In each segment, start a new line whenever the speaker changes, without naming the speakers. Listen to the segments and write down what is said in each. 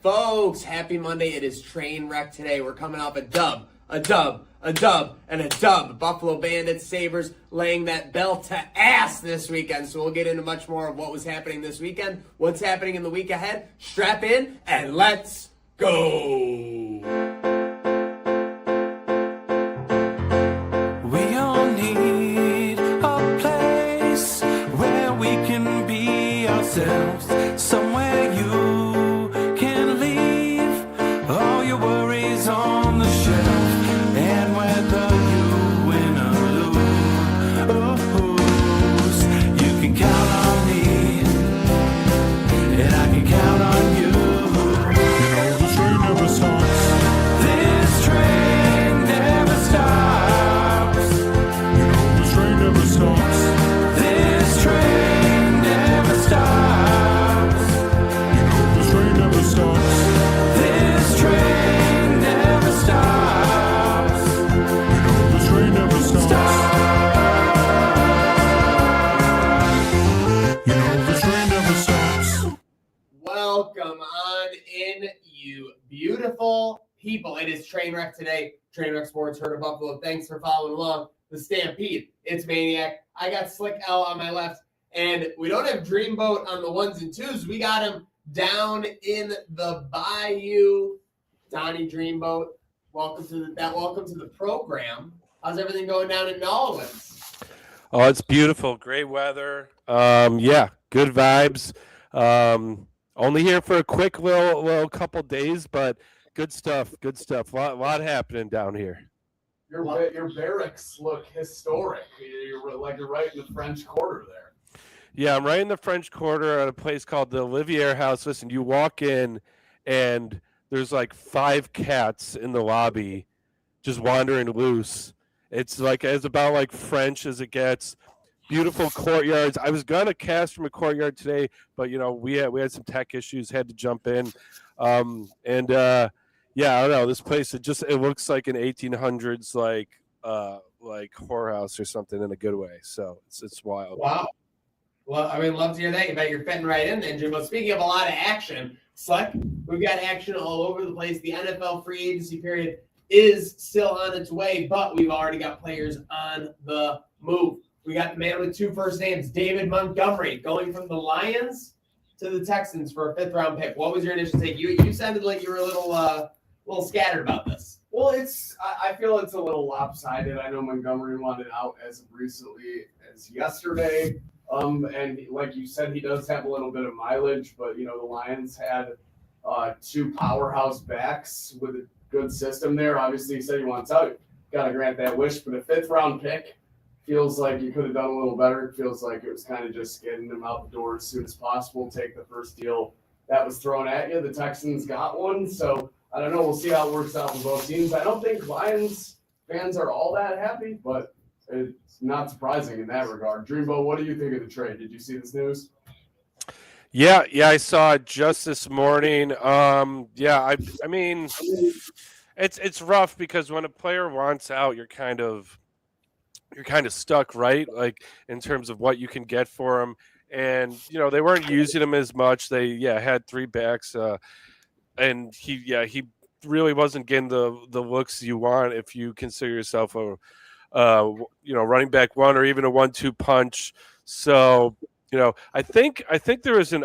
Folks, happy Monday. It is Trainwreck today. We're coming off a dub, and a dub. Buffalo Bandits, Sabres laying that belt to ass this weekend. So we'll get into much more of what was happening this weekend, what's happening in the week ahead. Strap in and let's go.
We all need a place where we can be ourselves, somewhere you can leave all your worries on the shelf, and whether you win or lose, you can count on me, and I can count on you. You know the train never stops. This train never stops. You know the train never stops. This train never stops. You know the train never stops. This train never stops. You know the train never stops. You know the train never stops.
Welcome on in, you beautiful people. It is Trainwreck today. Trainwreck Sports, Heard of Buffalo. Thanks for following along. The Stampede. It's Maniac. I got Slick L on my left, and we don't have Dreamboat on the ones and twos. We got him down in the bayou. Donnie Dreamboat. Welcome to the program. How's everything going down in New Orleans?
Oh, it's beautiful. Great weather. Yeah, good vibes. Only here for a quick little couple days, but good stuff. Good stuff. Lot happening down here.
Your barracks look historic. You're right in the French Quarter there.
Yeah, I'm right in the French Quarter at a place called the Olivier House. Listen, you walk in and there's like 5 cats in the lobby just wandering loose. It's about like French as it gets. Beautiful courtyards. I was gonna cast from a courtyard today, but we had some tech issues, had to jump in. Yeah, I don't know. This place it looks like an 1800s like whorehouse or something in a good way. So it's wild.
Wow. Well, I mean, love to hear that. You bet you're fitting right in there, Jim. But speaking of a lot of action, Slick, we've got action all over the place. The NFL free agency period is still on its way, but we've already got players on the move. We got the man with 2 first names, David Montgomery, going from the Lions to the Texans for a 5th-round pick. What was your initial take? You sounded like you were a little scattered about this.
Well, I feel it's a little lopsided. I know Montgomery wanted out as recently as yesterday. And like you said, he does have a little bit of mileage, but the Lions had 2 powerhouse backs with a good system there. Obviously, he said he wants out. Got to grant that wish, but a 5th-round pick feels like you could have done a little better. It feels like it was kind of just getting him out the door as soon as possible. Take the first deal that was thrown at you. The Texans got one, so I don't know. We'll see how it works out for both teams. I don't think Lions fans are all that happy, but it's not surprising in that regard. Dreamboat, what do you think of the trade? Did you see this news?
Yeah, I saw it just this morning. I mean, it's rough because when a player wants out, you're kind of stuck, right? Like in terms of what you can get for him. And they weren't using him as much. They had 3 backs, and he really wasn't getting the looks you want if you consider yourself a running back 1 or even a 1-2 punch. So I think there was an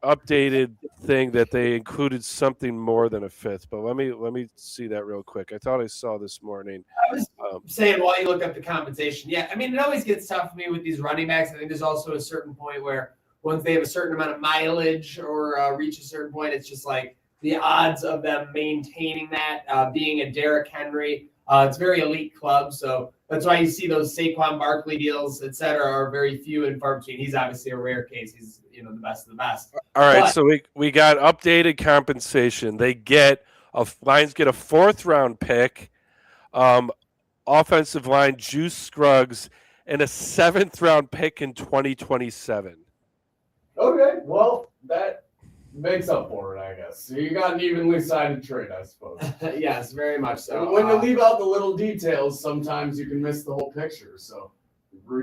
updated thing that they included something more than a 5th, but let me see that real quick. I thought I saw this morning.
I was saying while you look up the compensation, I mean, it always gets tough for me with these running backs. I think there's also a certain point where once they have a certain amount of mileage or reach a certain point, it's just like the odds of them maintaining that, being a Derrick Henry. It's a very elite club, so that's why you see those Saquon Barkley deals, et cetera, are very few and far between. He's obviously a rare case. He's the best of the best.
All right, so we got updated compensation. Lions get a 4th-round pick, offensive line Juice Scruggs, and a 7th-round pick in 2027.
Okay, well that makes up for it, I guess. So you got an evenly sided trade, I suppose.
Yes, very much so.
And when you leave out the little details, sometimes you can miss the whole picture. So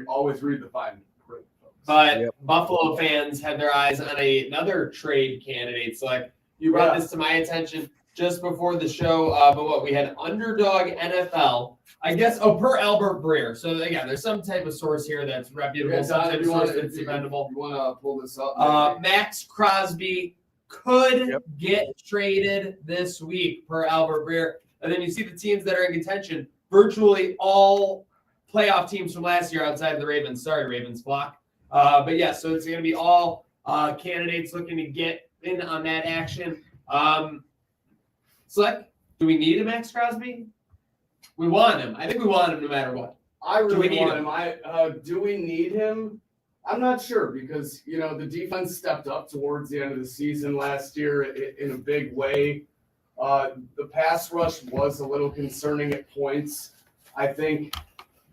always read the fine print.
But Buffalo fans had their eyes on another trade candidate. So you brought this to my attention just before the show. But we had Underdog NFL. I guess, per Albert Breer. So again, there's some type of source here that's reputable, some type of source that's dependable.
You want to pull this up?
Max Crosby could get traded this week per Albert Breer. And then you see the teams that are in contention, virtually all playoff teams from last year outside of the Ravens. Sorry, Ravens flock. So it's going to be all candidates looking to get in on that action. Do we need a Max Crosby? We want him. I think we want him no matter what.
I really want him. Do we need him? I'm not sure because, the defense stepped up towards the end of the season last year in a big way. The pass rush was a little concerning at points. I think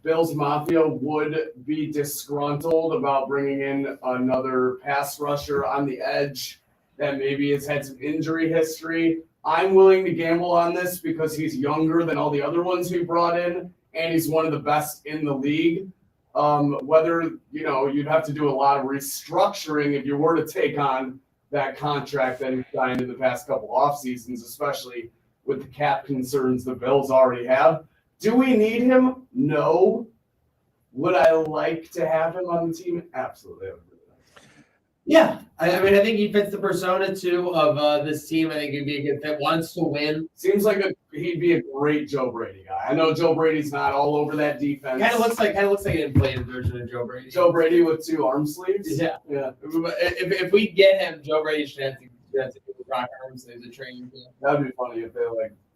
Bills Mafia would be disgruntled about bringing in another pass rusher on the edge that maybe has had some injury history. I'm willing to gamble on this because he's younger than all the other ones we brought in, and he's one of the best in the league. Whether, you'd have to do a lot of restructuring if you were to take on that contract that he signed in the past couple off seasons, especially with the cap concerns the Bills already have. Do we need him? No. Would I like to have him on the team? Absolutely.
Yeah, I mean, I think he fits the persona too of this team. I think he'd be a good fit. Wants to win.
Seems like he'd be a great Joe Brady guy. I know Joe Brady's not all over that defense.
Kind of looks like an inflated version of Joe Brady.
Joe Brady with 2 arm sleeves.
Yeah. If we get him, Joe Brady should have to rock arm sleeves at training.
That'd be funny if they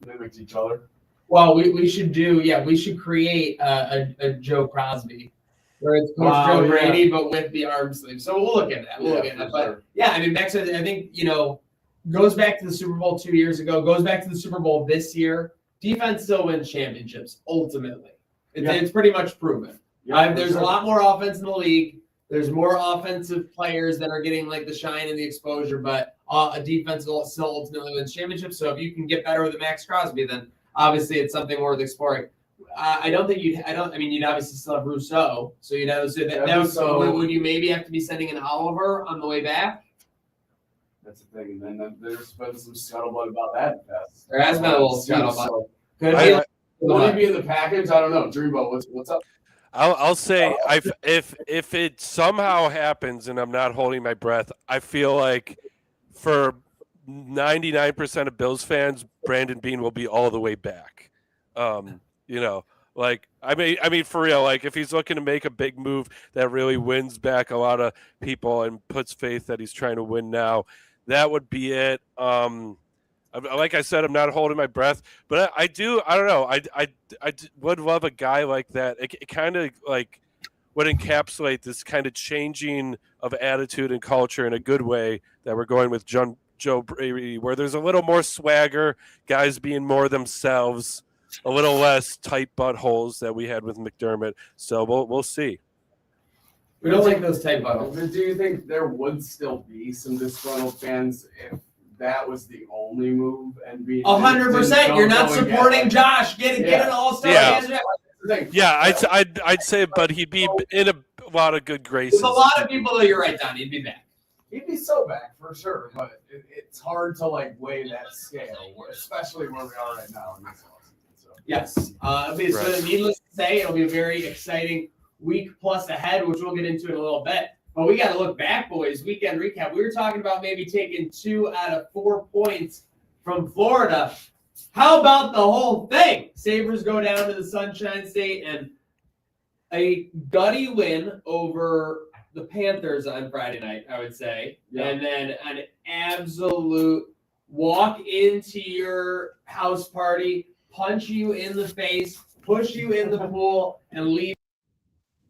mimicked each other.
Well, we should create a Joe Crosby. Where it's Joe Brady, but with the arm sleeve. So we'll look at that. But I mean, Max, I think, goes back to the Super Bowl 2 years ago, goes back to the Super Bowl this year. Defense still wins championships, ultimately. It's pretty much proven. There's a lot more offense in the league. There's more offensive players that are getting the shine and the exposure, but a defense will still ultimately wins championships. So if you can get better with a Max Crosby, then obviously it's something worth exploring. You'd obviously still have Rousseau. So you'd have would you maybe have to be sending an Oliver on the way back?
That's the thing. And then there's been some scuttlebutt about that.
There has been a little scuttlebutt.
Would he be in the package? I don't know. Dreamboat, what's up?
I'll say if it somehow happens and I'm not holding my breath, I feel like for 99% of Bills fans, Brandon Beane will be all the way back. Like I mean for real, like if he's looking to make a big move that really wins back a lot of people and puts faith that he's trying to win now, that would be it. Like I said, I'm not holding my breath, but I don't know. I would love a guy like that. It kind of like would encapsulate this kind of changing of attitude and culture in a good way that we're going with Joe Brady, where there's a little more swagger, guys being more themselves, a little less tight buttholes that we had with McDermott. So we'll see.
We don't like those tight buttholes.
But do you think there would still be some disgruntled fans if that was the only move and be
100%? You're not supporting Josh. Get an all-star.
Yeah, I'd say, but he'd be in a lot of good graces.
There's a lot of people that you're right, Don. He'd be back.
He'd be so back for sure, but it's hard to like weigh that scale, especially where we are right now in this offseason. So.
Yes. So needless to say, it'll be a very exciting week plus ahead, which we'll get into in a little bit. But we got to look back, boys. Weekend recap. We were talking about maybe taking 2 out of 4 points from Florida. How about the whole thing? Sabres go down to the Sunshine State and a gutty win over the Panthers on Friday night, I would say. Yeah. And then an absolute walk into your house party, punch you in the face, push you in the pool, and leave.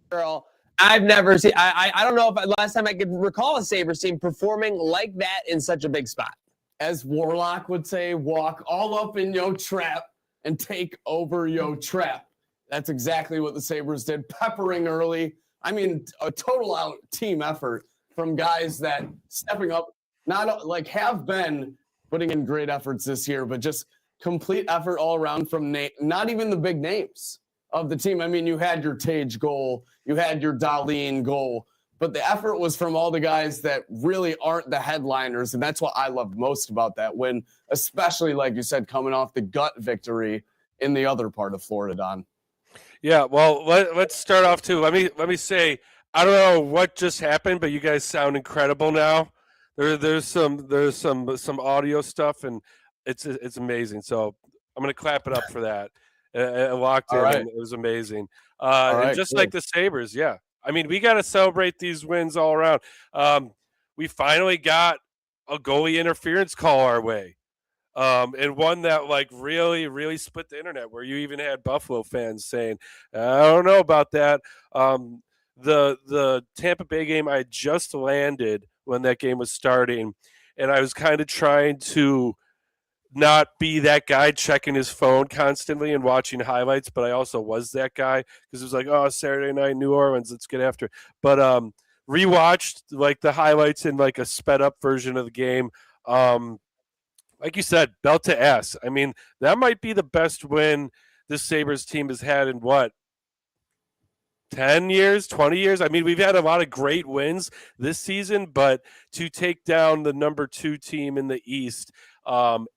Girl. I've never seen. I don't know if last time I could recall a Sabres team performing like that in such a big spot.
As Warlock would say, walk all up in yo trap and take over yo trap. That's exactly what the Sabres did, peppering early. I mean, a total out team effort from guys that stepping up, not like have been putting in great efforts this year, but just complete effort all around from not even the big names of the team. I mean, you had your Tage goal, you had your Dahlin goal, but the effort was from all the guys that really aren't the headliners, and that's what I loved most about that win, especially, like you said, coming off the gut victory in the other part of Florida, Don.
Yeah, well, let's start off too. Let me say, I don't know what just happened, but you guys sound incredible now. There's some audio stuff, and it's amazing. So I'm gonna clap it up for that. It locked in. Right. And it was amazing. And just like the Sabres, yeah. I mean, we got to celebrate these wins all around. We finally got a goalie interference call our way. And one that like really, really split the internet, where you even had Buffalo fans saying, I don't know about that. The Tampa Bay game, I had just landed when that game was starting, and I was kind of trying to not be that guy checking his phone constantly and watching highlights, but I also was that guy because it was like, oh, Saturday night, New Orleans, let's get after it. But rewatched like the highlights in like a sped up version of the game. Like you said, belt to ass. I mean, that might be the best win this Sabres team has had in what, 10 years, 20 years? I mean, we've had a lot of great wins this season, but to take down the number 2 team in the East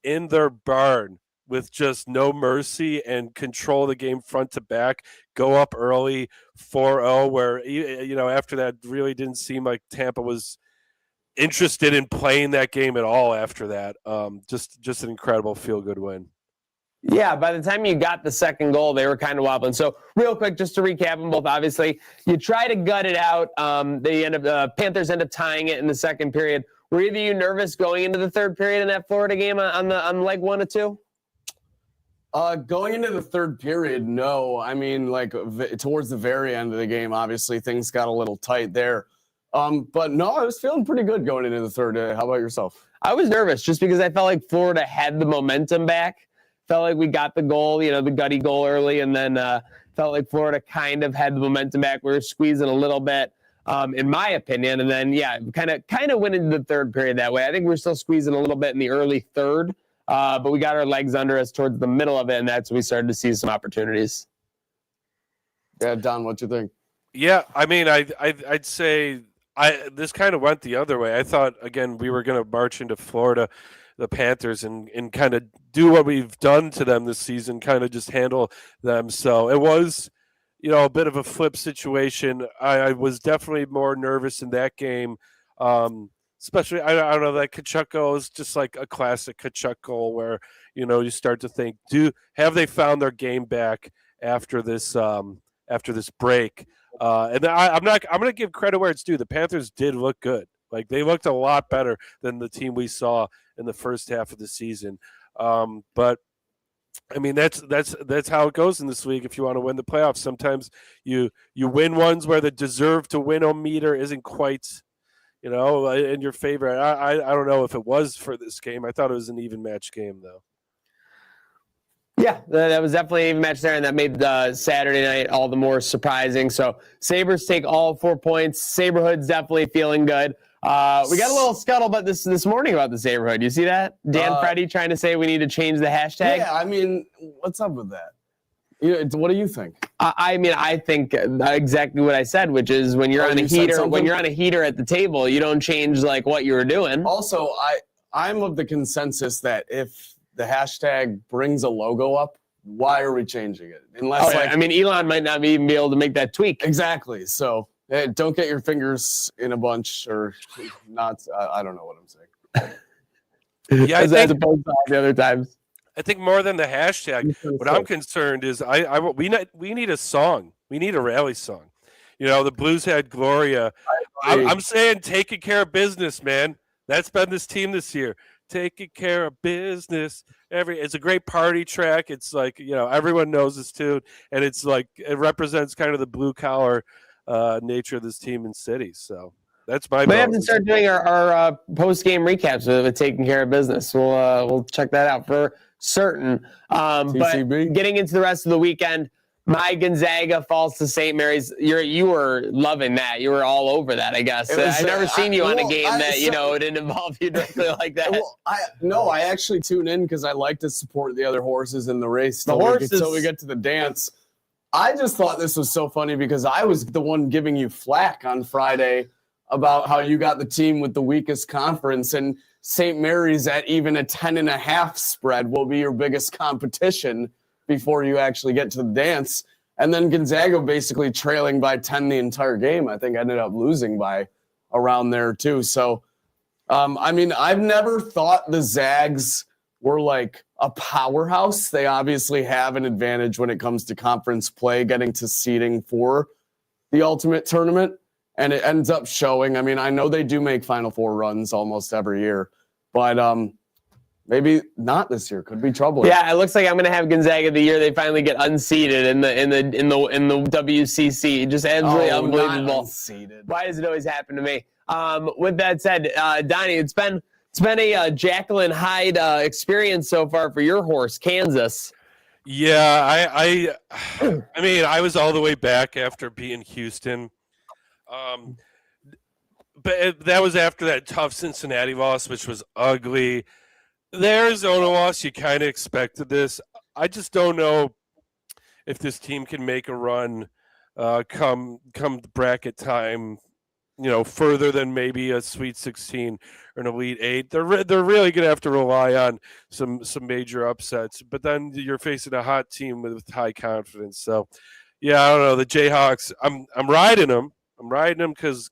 in their barn with just no mercy and control the game front to back, go up early 4-0, where, you know, after that really didn't seem like Tampa was interested in playing that game at all after that. Just an incredible feel-good win.
Yeah, by the time you got the second goal, they were kind of wobbling. So real quick, just to recap them both, obviously, you try to gut it out. Panthers end up tying it in the second period. Were either you nervous going into the third period in that Florida game on leg 1 or 2?
Going into the third period, no. I mean, like towards the very end of the game, obviously things got a little tight there. But no, I was feeling pretty good going into the third. How about yourself?
I was nervous just because I felt like Florida had the momentum back. Felt like we got the goal, you know, the gutty goal early, and then felt like Florida kind of had the momentum back. We were squeezing a little bit, in my opinion, and then kind of went into the third period that way. I think we were still squeezing a little bit in the early third, but we got our legs under us towards the middle of it, and that's when we started to see some opportunities.
Yeah, Don, what you think?
Yeah, I mean, I'd say this kind of went the other way. I thought, again, we were going to march into Florida, the Panthers, and kind of do what we've done to them this season, kind of just handle them. So it was, a bit of a flip situation. I was definitely more nervous in that game. Especially, I don't know, that Kachuk goal is just like a classic Kachuk goal where, you start to think, have they found their game back after this break? And I'm going to give credit where it's due. The Panthers did look good. Like, they looked a lot better than the team we saw in the first half of the season. But I mean, that's how it goes in this league. If you want to win the playoffs, sometimes you win ones where the deserve to win meter isn't quite, in your favor. I don't know if it was for this game. I thought it was an even match game, though.
Yeah, that was definitely an even match there, and that made Saturday night all the more surprising. So Sabres take all 4 points. Saberhood's definitely feeling good. We got a little scuttlebutt this morning about the Saberhood. You see that? Dan Freddy trying to say we need to change the hashtag.
Yeah, I mean, what's up with that? What do you think?
I think exactly what I said, which is when you're on a heater at the table, you don't change like what you were doing.
Also, I'm of the consensus that if the hashtag brings a logo up, why are we changing it? Unless
Elon might not even be able to make that tweak.
Exactly. So don't get your fingers in a bunch or not. I don't know what I'm saying.
Yeah,
as opposed to all the other times.
I think more than the hashtag, what I'm concerned is we need a song. We need a rally song. The Blues had Gloria. I'm saying taking care of business, man. That's been this team this year. Taking care of business. It's a great party track. It's like, everyone knows this tune. And it's like, it represents kind of the blue collar nature of this team in cities. So that's my.
We have to start doing our post game recaps with taking care of business. We'll check that out for certain. But getting into the rest of the weekend, my Gonzaga falls to St. Mary's. You were loving that. You were all over that, I guess. I've never seen you on a game that didn't involve you directly like that.
I actually tune in because I like to support the other horses in the race. Till we get to the dance. I just thought this was so funny because I was the one giving you flack on Friday about how you got the team with the weakest conference, and St. Mary's at even a 10.5 spread will be your biggest competition before you actually get to the dance. And then Gonzaga basically trailing by 10 the entire game. I think ended up losing by around there too. So, I've never thought the Zags were like a powerhouse. They obviously have an advantage when it comes to conference play, getting to seeding for the ultimate tournament. And it ends up showing. I know they do make Final Four runs almost every year, but maybe not this year. Could be trouble.
Yeah, it looks like I'm going to have Gonzaga the year they finally get unseeded in the WCC. It just absolutely unbelievable. Why does it always happen to me? With that said, Donnie, it's been a Jacqueline Hyde experience so far for your horse, Kansas.
Yeah, I was all the way back after beating Houston. But that was after that tough Cincinnati loss, which was ugly. The Arizona loss, you kind of expected this. I just don't know if this team can make a run come bracket time, further than maybe a Sweet 16 or an Elite 8. They're really going to have to rely on some major upsets. But then you're facing a hot team with high confidence. So, yeah, I don't know. The Jayhawks, I'm riding them. I'm riding them because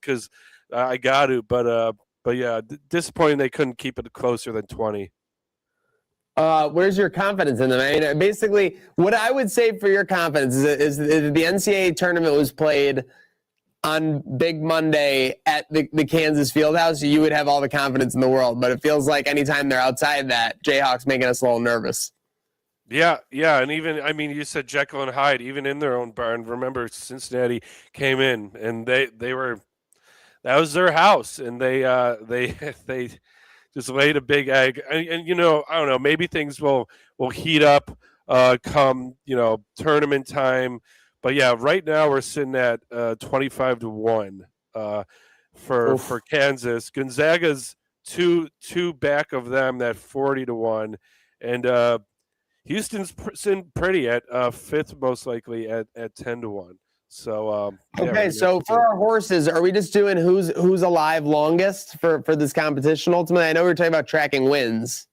I got to. But yeah, disappointing they couldn't keep it closer than 20.
Where's your confidence in them? Basically, what I would say for your confidence is the NCAA tournament was played on Big Monday at the Kansas Fieldhouse. You would have all the confidence in the world, but it feels like anytime they're outside that, Jayhawks making us a little nervous. Yeah, and even you said Jekyll and Hyde, even in their own barn. Remember, Cincinnati came in and they were that was their house, and they just laid a big egg. And I don't know, maybe things will heat up come tournament time. But yeah, right now we're sitting at 25-1 for Kansas. Gonzaga's two back of them at 40-1, and Houston's sitting pretty at fifth, most likely at 10-1. So okay, so for our horses, are we just doing who's alive longest for this competition? Ultimately, I know we were talking about tracking wins.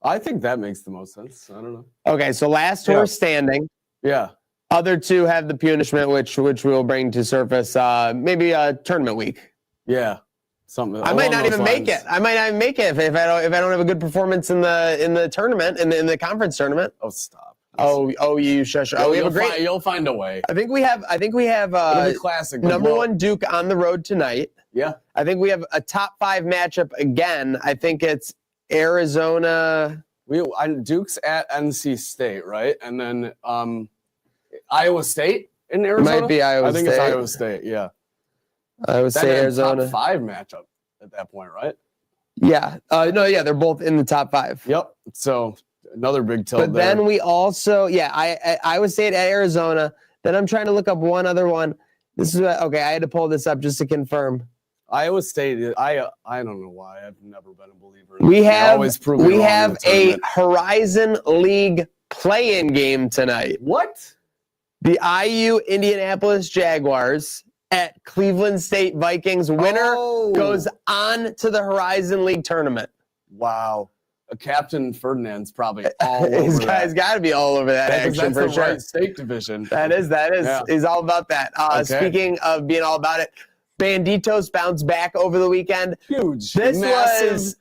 I think that makes the most sense. I don't know.
Okay, so last horse standing.
Yeah.
Other two have the punishment, which we will bring to surface maybe a tournament week.
Yeah, something.
I might not even make
lines.
it. I might not even make it if I don't have a good performance in the tournament in the conference tournament.
Oh, stop.
You shush. Oh, we have a great.
You'll find a way.
I think we have
It'll be classic.
number one Duke on the road tonight.
Yeah.
I think we have a top 5 matchup again. I think it's Arizona.
Duke's at NC State, right? And then Iowa State in Arizona.
Might be Iowa
I think
State.
it's Iowa State. Yeah.
I would say Arizona.
Top 5 matchup at that point, right?
Yeah. No. Yeah. They're both in the top 5.
Yep. So another big tilt.
But then we also, I would say it at Arizona. Then I'm trying to look up one other one. This is okay. I had to pull this up just to confirm.
Iowa State. I don't know why. I've never been a believer.
We have
a
Horizon League play-in game tonight.
What?
The IU Indianapolis Jaguars at Cleveland State Vikings. Winner goes on to the Horizon League tournament.
Wow. Captain Ferdinand's probably all over
His guy's got to be all over that action for
that's the
sure.
right state division.
That is.
Yeah.
He's all about that.
Okay.
Speaking of being all about it, Banditos bounced back over the weekend.
Huge.
This
massive.
was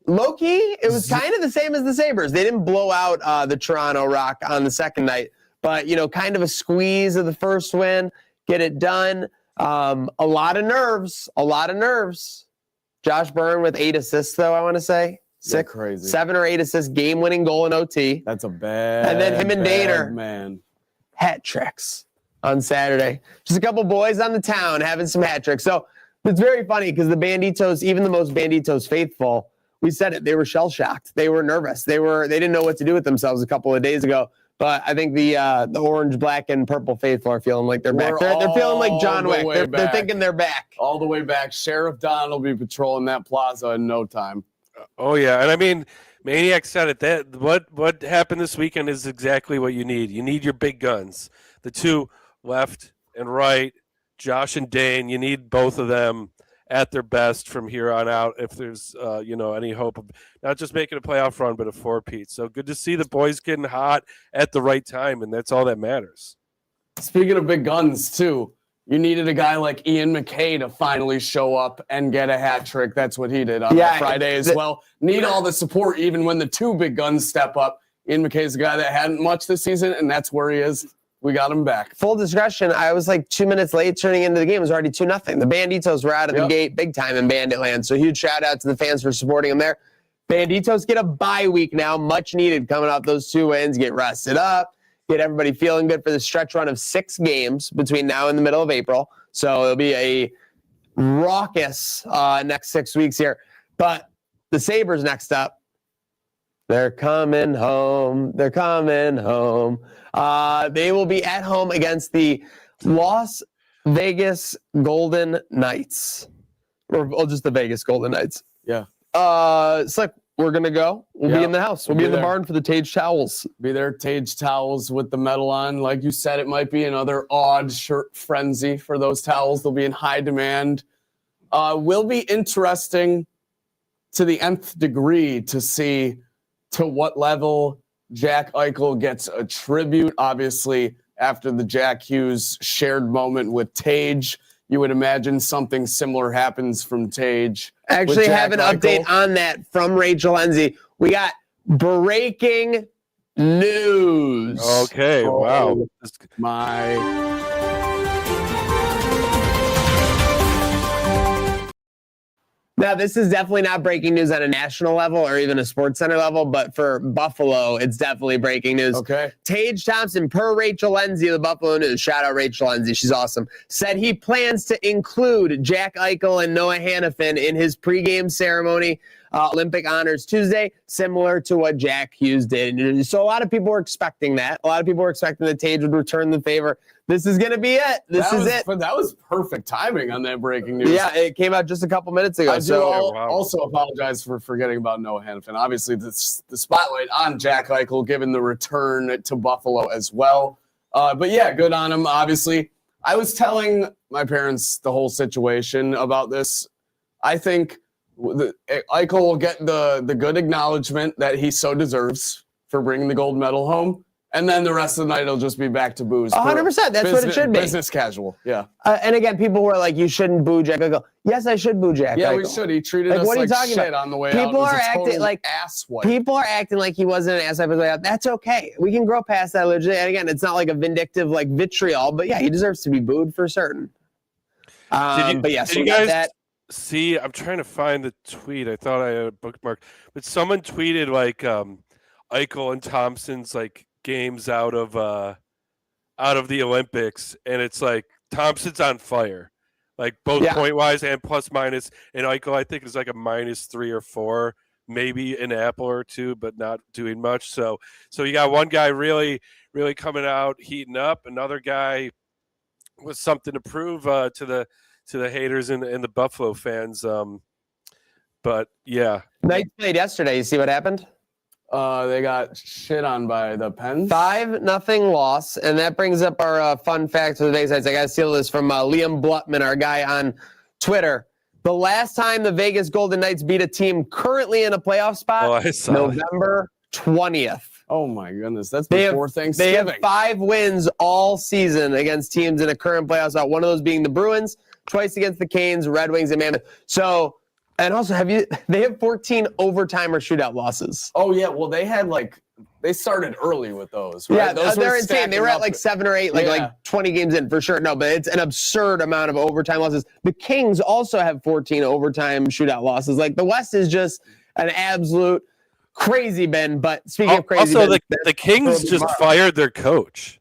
low-key. It was kind of the same as the Sabres. They didn't blow out the Toronto Rock on the second night, but, kind of a squeeze of the first win, get it done. A lot of nerves. Josh Byrne with 8 assists, though, I want to say.
You're crazy.
7 or 8 assists, game-winning goal in OT.
That's a bad.
And then him and Daner.
Man.
Hat tricks on Saturday. Just a couple boys on the town having some hat tricks. So it's very funny because the Banditos, even the most Banditos faithful, we said it, they were shell-shocked. They were nervous. They didn't know what to do with themselves a couple of days ago. But I think the orange, black, and purple faithful are feeling like they're back. They're feeling like John Wick. They're thinking they're back.
All the way back. Sheriff Don will be patrolling that plaza in no time.
Oh yeah, and I mean, Maniac said it. That what happened this weekend is exactly what you need. You need your big guns, the two left and right, Josh and Dane. You need both of them at their best from here on out. If there's any hope of not just making a playoff run, but a four-peat. So good to see the boys getting hot at the right time, and that's all that matters.
Speaking of big guns, too. You needed a guy like Ian McKay to finally show up and get a hat trick. That's what he did on that Friday as well. Need all the support, even when the two big guns step up. Ian McKay's a guy that hadn't much this season, and that's where he is. We got him back.
Full discretion, I was like 2 minutes late turning into the game. It was already 2-0. The Banditos were out of the gate big time in Bandit land. So huge shout out to the fans for supporting them there. Banditos get a bye week now, much needed coming off those 2 wins. Get rested up. Get everybody feeling good for the stretch run of 6 games between now and the middle of April. So it'll be a raucous next 6 weeks here. But the Sabres next up, they're coming home. They're coming home. They will be at home against the Las Vegas Golden Knights. Or just the Vegas Golden Knights.
Yeah.
Slick, we're going to go. We'll be in the house. We'll be in the barn for the Tage towels.
Be there, Tage towels with the metal on. Like you said, it might be another odd shirt frenzy for those towels. They'll be in high demand. Will be interesting to the nth degree to see to what level Jack Eichel gets a tribute. Obviously, after the Jack Hughes shared moment with Tage, you would imagine something similar happens from Tage.
Actually, have an update on that from Rachel Enzi. We got breaking news.
Okay, wow.
Now, this is definitely not breaking news on a national level or even a Sports Center level, but for Buffalo, it's definitely breaking news.
Okay.
Tage Thompson, per Rachel Enzi of the Buffalo News, shout out Rachel Enzi, she's awesome, said he plans to include Jack Eichel and Noah Hannafin in his pregame ceremony, Olympic honors Tuesday, similar to what Jack Hughes did. So a lot of people were expecting that. A lot of people were expecting that Tage would return the favor. This is going to be it. This is it.
But that was perfect timing on that breaking news.
Yeah, it came out just a couple minutes ago.
I do also apologize for forgetting about Noah Hannafin. Obviously, the spotlight on Jack Eichel, given the return to Buffalo as well. But yeah, good on him, obviously. I was telling my parents the whole situation about this. I think Eichel will get the good acknowledgement that he so deserves for bringing the gold medal home. And then the rest of the night it'll just be back to booze.
100%. That's what it should be.
Business casual. Yeah.
And again, people were like, "You shouldn't boo Jack." I go, "Yes, I should boo Jack."
Yeah, we should. He treated us
what are you
like
talking
shit
about?
on the way
People
out.
are acting like
asswipe.
People are acting like he wasn't an asswipe on the way out. That's okay. We can grow past that. Legit. And again, it's not like a vindictive like vitriol, but yeah, he deserves to be booed for certain. But yeah, so
did
we
you
got
guys
that.
see? I'm trying to find the tweet. I thought I had a bookmark, but someone tweeted like Eichel and Thompson's like games out of the Olympics, and it's like Thompson's on fire, like both point wise and plus minus, and Eichel I think is like a -3 or 4, maybe an apple or two, but not doing much. So you got one guy really coming out, heating up, another guy with something to prove to the haters and the Buffalo fans. But yeah,
Knights played yesterday. You see what happened?
They got shit on by the Pens.
5-0 loss, and that brings up our fun fact for the Vegas Knights. I got to steal this from Liam Blutman, our guy on Twitter. The last time the Vegas Golden Knights beat a team currently in a playoff spot, November 20th.
Oh my goodness, that's before Thanksgiving.
They have 5 wins all season against teams in a current playoff spot. One of those being the Bruins, twice against the Canes, Red Wings, and Mammoth. So. And also, they have 14 overtime or shootout losses.
Oh, yeah. Well, they started early with those, right?
Yeah,
those
they're insane. They were at like 7 or 8, like 20 games in for sure. No, but it's an absurd amount of overtime losses. The Kings also have 14 overtime shootout losses. Like, the West is just an absolute crazy bin. But speaking of crazy
also,
bin,
the Kings just fired their coach.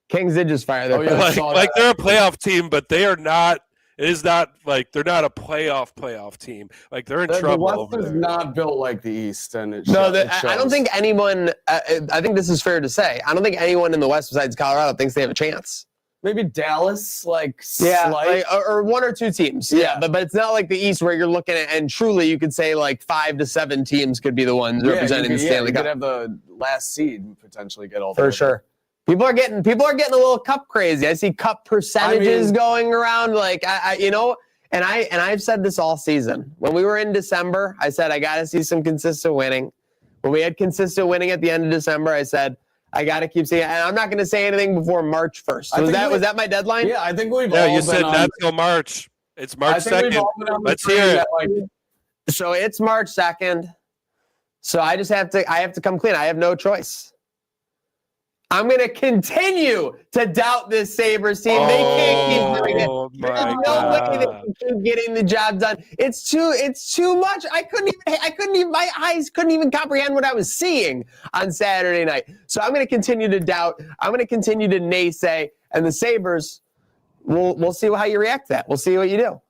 Kings did just fire their coach.
Like they're a playoff team, but they are not. It is not like they're not a playoff team. Like they're in trouble.
The West is not built like the East, and it
I don't think anyone. I think this is fair to say. I don't think anyone in the West besides Colorado thinks they have a chance.
Maybe Dallas, or
1 or 2 teams. Yeah, but it's not like the East where you're looking at, and truly you could say like 5 to 7 teams could be the ones representing the Stanley Cup.
You could have the last seed potentially get all
for sure. People are getting a little cup crazy. I see cup percentages going around. Like and I've said this all season. When we were in December, I said I got to see some consistent winning. When we had consistent winning at the end of December, I said I got to keep seeing it. And I'm not going to say anything before March 1st. Was that my deadline?
Yeah, I think we've.
Yeah, you said not till March. It's March 2nd. Let's hear it.
So it's March 2nd. So I have to come clean. I have no choice. I'm going to continue to doubt this Sabres team. They can't keep doing it. There's no way they can keep getting the job done. It's too much. My eyes couldn't even comprehend what I was seeing on Saturday night. So I'm going to continue to doubt. I'm going to continue to naysay. And the Sabres, we'll see how you react to that. We'll see what you do.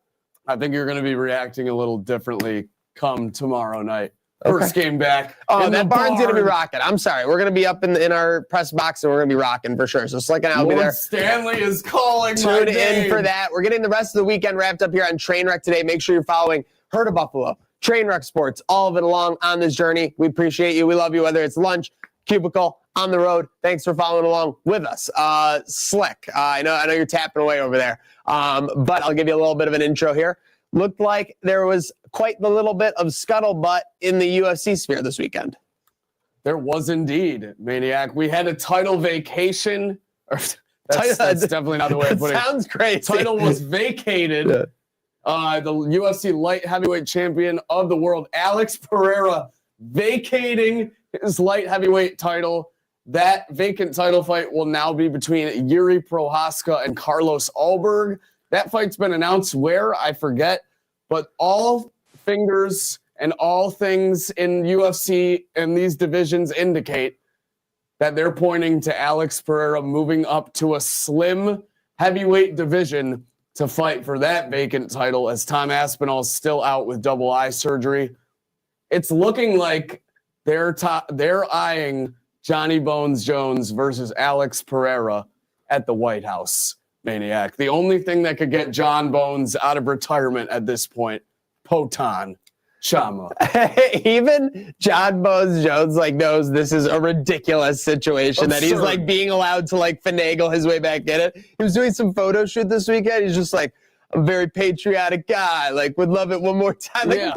I think you're going to be reacting a little differently come tomorrow night. First game back.
Oh, that barn's going to be rocking. I'm sorry. We're going to be up in our press box, and we're going to be rocking for sure. So Slick and I will be there.
Stanley is calling.
Tune in for that. We're getting the rest of the weekend wrapped up here on Trainwreck today. Make sure you're following Herd of Buffalo, Trainwreck Sports, all of it along on this journey. We appreciate you. We love you, whether it's lunch, cubicle, on the road. Thanks for following along with us. Slick, I know you're tapping away over there, but I'll give you a little bit of an intro here. Looked like there was quite the little bit of scuttlebutt in the UFC sphere this weekend.
There was indeed, Maniac. We had a title vacation. That's definitely not the way of putting it.
Sounds crazy.
Title was vacated. The UFC light heavyweight champion of the world, Alex Pereira, vacating his light heavyweight title. That vacant title fight will now be between Yuri Prohaska and Carlos Ulberg. That fight's been announced where, I forget, but all fingers and all things in UFC and these divisions indicate that they're pointing to Alex Pereira moving up to a slim heavyweight division to fight for that vacant title as Tom Aspinall's still out with double eye surgery. It's looking like they're eyeing Johnny Bones Jones versus Alex Pereira at the White House. Maniac. The only thing that could get John Bones out of retirement at this point, Potan Chama.
Even John Bones Jones knows this is a ridiculous situation that he's being allowed to finagle his way back in it. He was doing some photo shoot this weekend. He's just a very patriotic guy. Would love it one more time. Of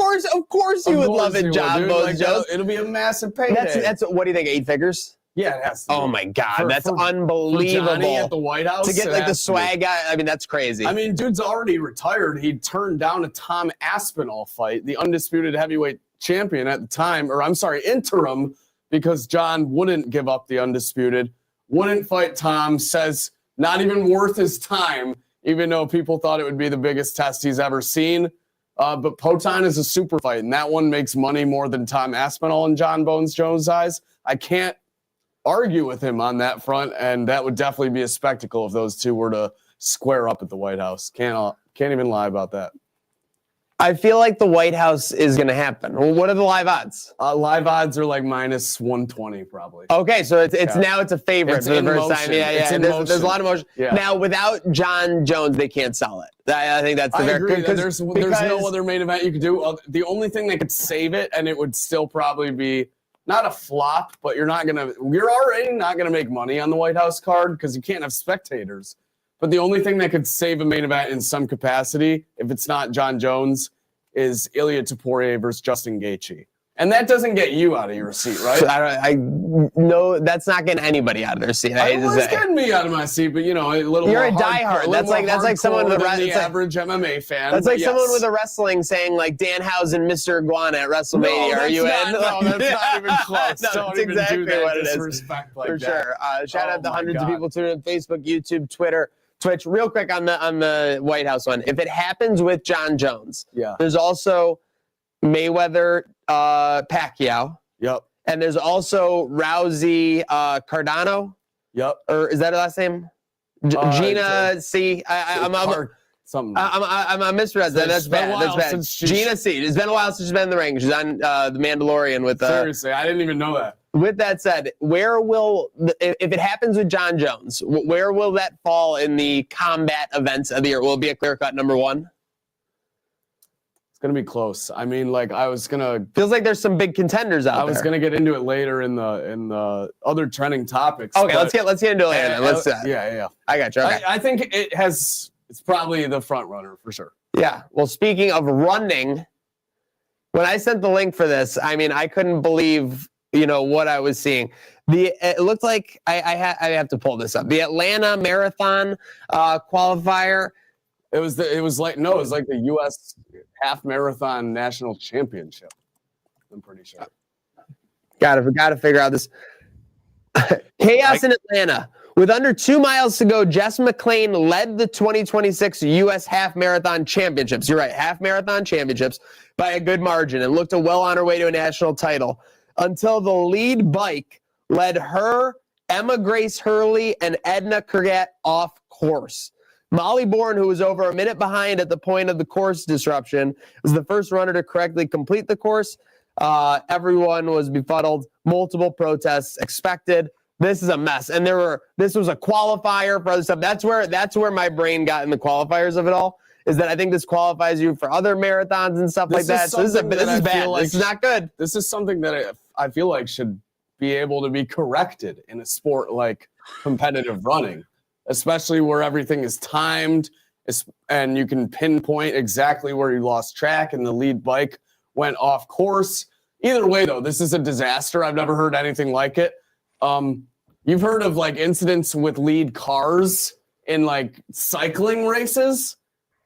course you would love it, John Bones Jones.
It'll be a massive payday.
That's what do you think? 8 figures?
Yeah, it has to.
Oh
be.
my God,
For-
that's
for- For Johnny
unbelievable.
at the White House
To get
it
like the
has to be.
swag guy, I mean, that's crazy.
I mean, dude's already retired. He turned down a Tom Aspinall fight, the undisputed heavyweight champion at the time, or I'm sorry, interim, because John wouldn't give up the undisputed, wouldn't fight Tom, says not even worth his time, even though people thought it would be the biggest test he's ever seen. But Potan is a super fight, and that one makes money more than Tom Aspinall in John Bones Jones' eyes. I can't argue with him on that front, and that would definitely be a spectacle if those two were to square up at the White House. Can't even lie about that.
I feel like the White House is going to happen. Well, what are the live odds?
Live odds are like minus 120 probably.
Okay, so it's
Yeah.
now it's a favorite
It's
for the
in
first time.
motion.
Yeah,
It's
yeah.
in
There's a
motion.
lot of motion.
Yeah.
Now, without John Jones, they can't sell it. I think that's the
I agree. That
because-
there's no other main event you could do. The only thing that could save it, and it would still probably be not a flop, but you're already not gonna make money on the White House card because you can't have spectators. But the only thing that could save a main event in some capacity, if it's not John Jones, is Ilya Topuria versus Justin Gaethje. And that doesn't get you out of your seat, right?
No, that's not getting anybody out of their seat.
It was getting me out of my seat, but a little
You're
more
a diehard.
hardcore,
That's like someone with
than the
it's like-
average MMA fan.
That's
but
like someone
yes.
with a wrestling saying like Danhausen, Mr. Iguana at WrestleMania.
No,
Are you
that's
in?
not- No, that's not even close.
No,
Don't
that's
even
exactly
do that
what it is.
disrespect like
For
that.
sure. Shout
Oh
out to
my
hundreds of
God.
people tuning in Facebook, YouTube, Twitter, Twitch. Real quick on the White House one. If it happens with John Jones,
Yeah.
there's also Mayweather, Pacquiao,
Yep.
and there's also Rousey, Cardano,
Yep.
or is that her last name? Gina C.
Something.
I'm misread that. That's
It's been a
bad.
while
That's bad.
since she's-
Gina C. It's been a while since she's been in the ring. She's on The Mandalorian with.
Seriously, I didn't even know that.
With that said, if it happens with John Jones, where will that fall in the combat events of the year? Will it be a clear cut number one?
It's gonna be close. I mean, like I was gonna
there's some big contenders out there.
I was gonna get into it later in the other trending topics.
Okay,
but-
let's get into it later. Then. Let's.
Yeah.
I got you. Okay.
I think it's probably the front runner for sure.
Yeah. Well, speaking of running, when I sent the link for this, I mean, I couldn't believe what I was seeing. It looked like I have to pull this up. The Atlanta Marathon qualifier.
It was like the U.S. half marathon national championship. I'm pretty sure.
Got to figure out this chaos in Atlanta. With under 2 miles to go, Jess McClain led the 2026 U.S. Half Marathon Championships. You're right, Half Marathon Championships by a good margin and looked well on her way to a national title until the lead bike led her, Emma Grace Hurley, and Edna Kurgat off course. Molly Bourne, who was over a minute behind at the point of the course disruption, was the first runner to correctly complete the course. Everyone was befuddled. Multiple protests expected. This is a mess. And this was a qualifier for other stuff. That's where my brain got in the qualifiers of it all, is that I think this qualifies you for other marathons and stuff like that. So this is bad. This is not good.
This is something that I feel like should be able to be corrected in a sport like competitive running, especially where everything is timed and you can pinpoint exactly where you lost track and the lead bike went off course. Either way, though, this is a disaster. I've never heard anything like it. You've heard of like incidents with lead cars in like cycling races,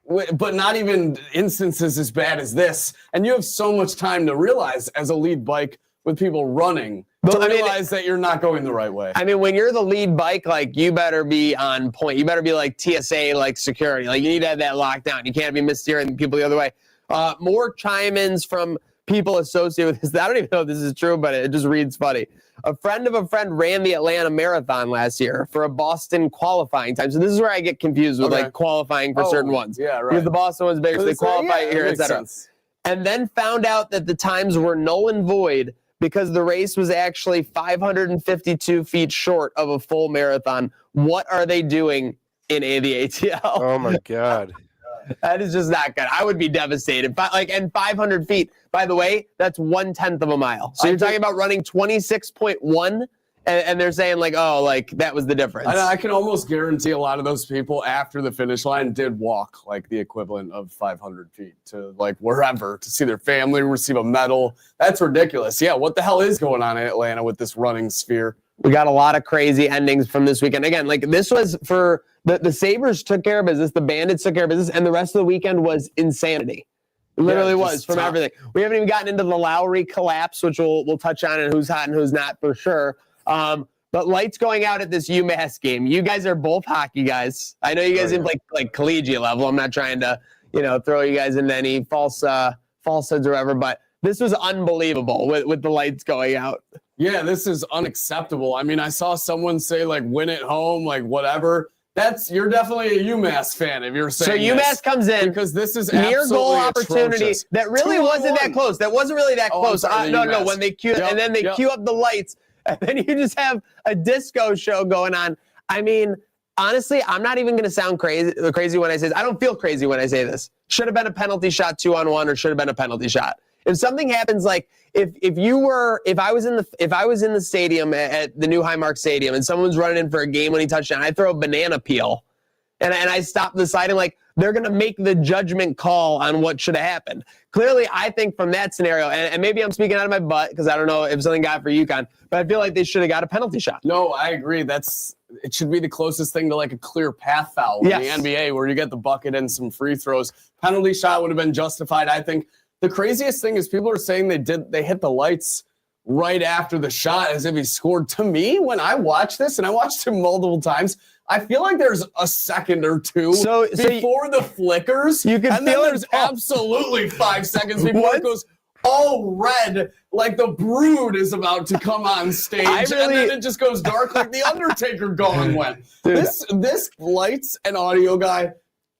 but not even instances as bad as this. And you have so much time to realize as a lead bike with people running to realize that you're not going the right way.
I mean, when you're the lead bike, like you better be on point. You better be like TSA, like security. Like you need to have that lockdown. You can't be missteering people the other way. More chime-ins from people associated with this. I don't even know if this is true, but it just reads funny. A friend of a friend ran the Atlanta Marathon last year for a Boston qualifying time. So this is where I get confused with like qualifying for certain ones.
Yeah, right.
Because the Boston one's bigger, so they qualify here, etc. And then found out that the times were null and void because the race was actually 552 feet short of a full marathon. What are they doing in the ATL?
Oh my God.
That is just not good. I would be devastated. But and 500 feet, by the way, that's 1/10 of a mile. So you're talking about running 26.1, and they're saying like, oh, like that was the difference.
I can almost guarantee a lot of those people after the finish line did walk like the equivalent of 500 feet to like wherever to see their family receive a medal. That's ridiculous. Yeah, what the hell is going on in Atlanta with this running sphere?
We got a lot of crazy endings from this weekend. Again, like this was for the Sabres took care of business, the Bandits took care of business, and the rest of the weekend was insanity. It literally was from everything. We haven't even gotten into the Lowry collapse, which we'll touch on and who's hot and who's not for sure. But lights going out at this UMass game. You guys are both hockey guys. I know you guys didn't play like collegiate level. I'm not trying to, throw you guys into any falsehoods or whatever, but this was unbelievable with the lights going out.
Yeah, this is unacceptable. I mean, I saw someone say like win at home, like whatever. You're definitely a UMass fan if you're saying
so. UMass comes in
because this is
near goal opportunity
atrocious.
That really wasn't that close. That wasn't really that close. No. When they cue and then they cue up the lights, and then you just have a disco show going on. I mean, honestly, I'm not even going to sound crazy when I say this. I don't feel crazy when I say this. Should have been a penalty shot 2-on-1, or should have been a penalty shot. If something happens, like if I was in the stadium at the new Highmark Stadium and someone's running in for a game-winning touchdown, I throw a banana peel and I stop the side and like they're gonna make the judgment call on what should have happened. Clearly, I think from that scenario, and maybe I'm speaking out of my butt because I don't know if something got for UConn, but I feel like they should have got a penalty shot.
No, I agree. It should be the closest thing to like a clear path foul in the NBA where you get the bucket and some free throws. Penalty shot would have been justified, I think. The craziest thing is people are saying they hit the lights right after the shot as if he scored. To me, when I watch this, and I watched him multiple times, I feel like there's a second or two before the flickers.
You can feel
there's absolutely 5 seconds before it goes all red, like the Brood is about to come on stage, and then it just goes dark like the Undertaker gone went. This lights and audio guy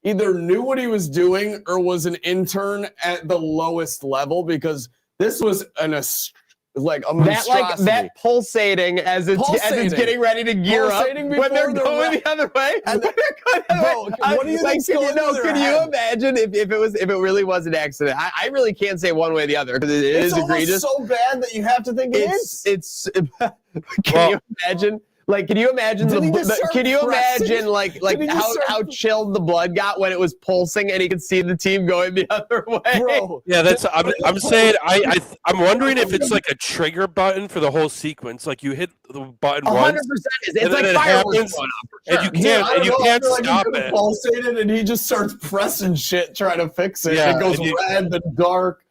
either knew what he was doing or was an intern at the lowest level, because this was a monstrosity.
That pulsating as it's getting ready to gear up when they're going the other way.
What do you think?
Can you imagine if it really was an accident? I really can't say one way or the other because it is egregious.
It's so bad that you have to think it is.
Can you imagine? Like, can you imagine how chilled the blood got when it was pulsing and he could see the team going the other way?
Bro.
Yeah, I'm saying I'm wondering if it's like a trigger button for the whole sequence. Like you hit the button 100%.
Once, it's like fireworks going on,
and you can't stop it.
Pulsated, and he just starts pressing shit trying to fix it.
Yeah,
it goes red and dark.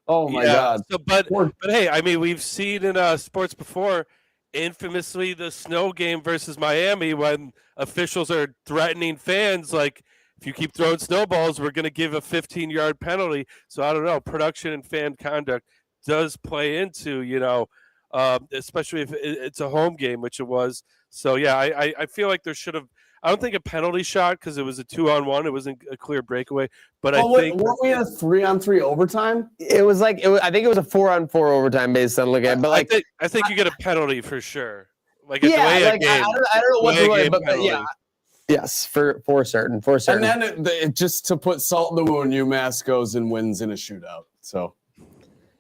Oh my god!
So, but hey, I mean, we've seen in sports before. Infamously, the snow game versus Miami, when officials are threatening fans, like, if you keep throwing snowballs, we're going to give a 15-yard penalty. So I don't know. Production and fan conduct does play into, especially if it's a home game, which it was. So, yeah, I feel like there should have – I don't think a penalty shot because it was a 2-on-1. It wasn't a clear breakaway. But
weren't we in a 3-on-3 overtime?
It was like I think it was a 4-on-4 overtime based on looking at it. But like
I think you get a penalty for sure. Like
game.
I
don't know what the way, but yeah. Yes, for certain.
And then just to put salt in the wound, UMass goes and wins in a shootout. So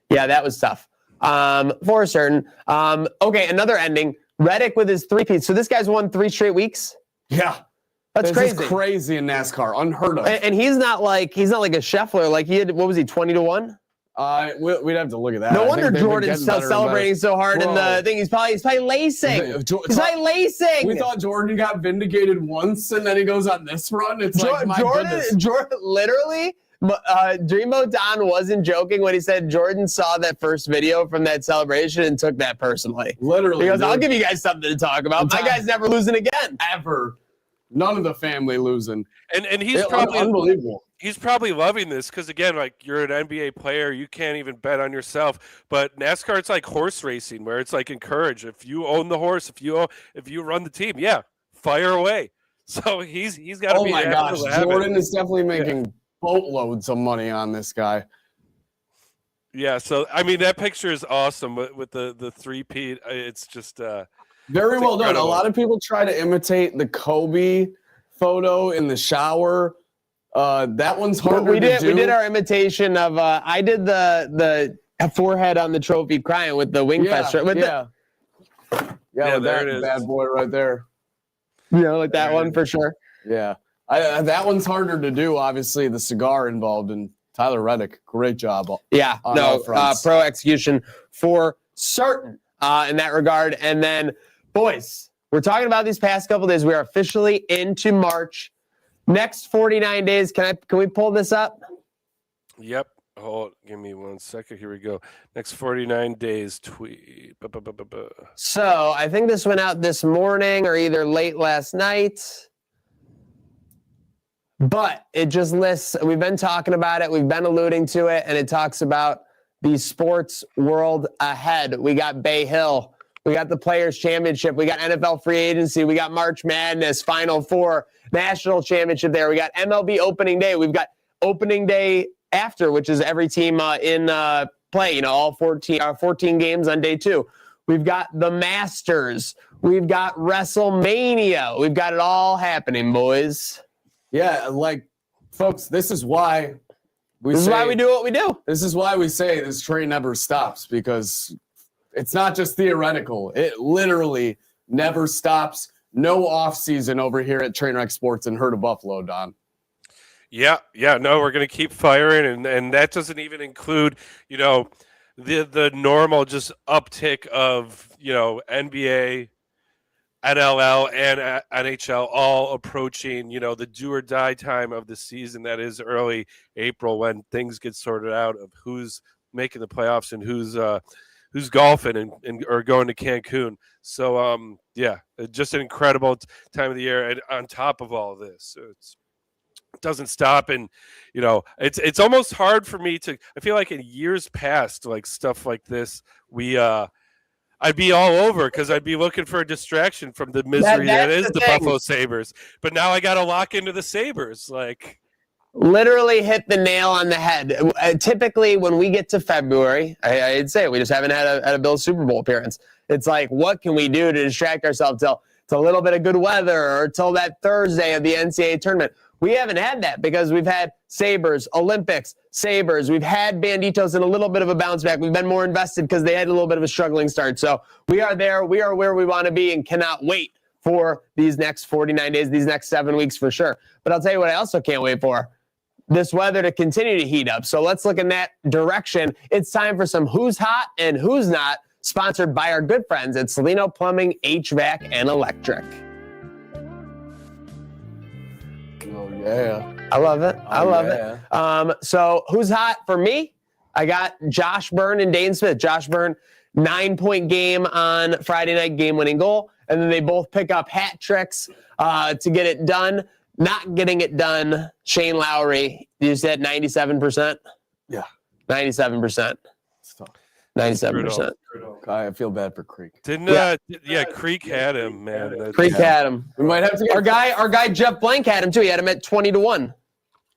yeah, that was tough. For certain. Okay, another ending. Reddick with his 3-peat. So this guy's won 3 straight weeks.
Yeah,
that's crazy.
Is crazy in NASCAR, unheard of.
And he's not like a Scheffler. Like he had, what was he, 20-1?
We'd have to look at that.
No wonder Jordan's celebrating so hard in the thing. He's probably lacing. He's probably lacing.
We thought Jordan got vindicated once, and then he goes on this run. It's
Jordan literally. Dreamboat Don wasn't joking when he said Jordan saw that first video from that celebration and took that personally.
Literally.
He goes, I'll give you guys something to talk about. My guy's never losing again.
Ever. None of the family losing.
And he's probably
unbelievable.
He's probably loving this because, again, like, you're an NBA player, you can't even bet on yourself. But NASCAR, it's like horse racing, where it's like encourage. If you own the horse, if you run the team, yeah, fire away. So he's got to be.
Oh my gosh, Jordan is definitely making boatloads of money on this guy.
Yeah, so I mean that picture is awesome with the 3-peat. It's just
very well done. A lot of people try to imitate the Kobe photo in the shower. That one's harder to do.
We did our imitation of I did the forehead on the trophy crying with the wing fest.
With that bad boy right there.
Like that one for sure.
Yeah. That one's harder to do, obviously, the cigar involved, and Tyler Reddick, great job.
Pro execution for certain in that regard. And then Boys, we're talking about these past couple days. We are officially into March. Next 49 days. Can we pull this up?
Yep. Hold. Give me 1 second. Here we go. Next 49 days. Tweet.
So I think this went out this morning or either late last night. But it just lists, we've been talking about it, we've been alluding to it, and it talks about the sports world ahead. We got Bay Hill, we got the Players' Championship, we got NFL free agency, we got March Madness, Final Four, National Championship there, we got MLB opening day, we've got opening day after, which is every team in play, all 14 games on day 2. We've got the Masters, we've got WrestleMania, we've got it all happening, boys.
Yeah, like, folks, this is why we do
what we do.
This is why we say this train never stops, because it's not just theoretical. It literally never stops. No off season over here at Trainwreck Sports in Herd of Buffalo, Don.
Yeah, no, we're going to keep firing, and that doesn't even include, the normal just uptick of, NBA, NLL and NHL all approaching, the do or die time of the season. That is early April, when things get sorted out of who's making the playoffs and who's golfing and or going to Cancun. So, just an incredible time of the year. And on top of all of this, it doesn't stop. And, it's almost hard for me I feel like in years past, like stuff like this, I'd be all over because I'd be looking for a distraction from the misery that is the Buffalo Sabres. But now I got to lock into the Sabres.
Literally hit the nail on the head. Typically, when we get to February, I'd say we just haven't had a Bills Super Bowl appearance. It's like, what can we do to distract ourselves till a little bit of good weather or till that Thursday of the NCAA tournament? We haven't had that because we've had Sabres, Olympics, Sabres. We've had Banditos in a little bit of a bounce back. We've been more invested because they had a little bit of a struggling start. So we are there. We are where we want to be and cannot wait for these next 49 days, these next 7 weeks for sure. But I'll tell you what I also can't wait for. This weather to continue to heat up. So let's look in that direction. It's time for some Who's Hot and Who's Not, sponsored by our good friends at Salino Plumbing, HVAC, and Electric.
Oh, yeah.
I love it. I love it. So who's hot for me? I got Josh Byrne and Dane Smith. Josh Byrne, 9-point game on Friday night, game-winning goal. And then they both pick up hat tricks to get it done. Not getting it done, Shane Lowry. You said 97%?
Yeah.
97%.
It's tough.
97%.
I feel bad for Creek.
Creek had him, man.
Creek had him.
We might have to get
our guy Jeff Blank had him too. He had him at 20-1.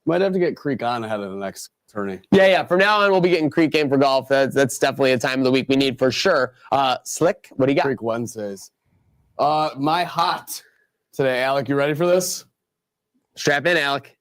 Might have to get Creek on ahead of the next tourney.
Yeah. From now on, we'll be getting Creek game for golf. That's definitely a time of the week we need for sure. Slick, what do you got?
Creek Wednesdays. My hot today, Alec. You ready for this?
Strap in, Alec.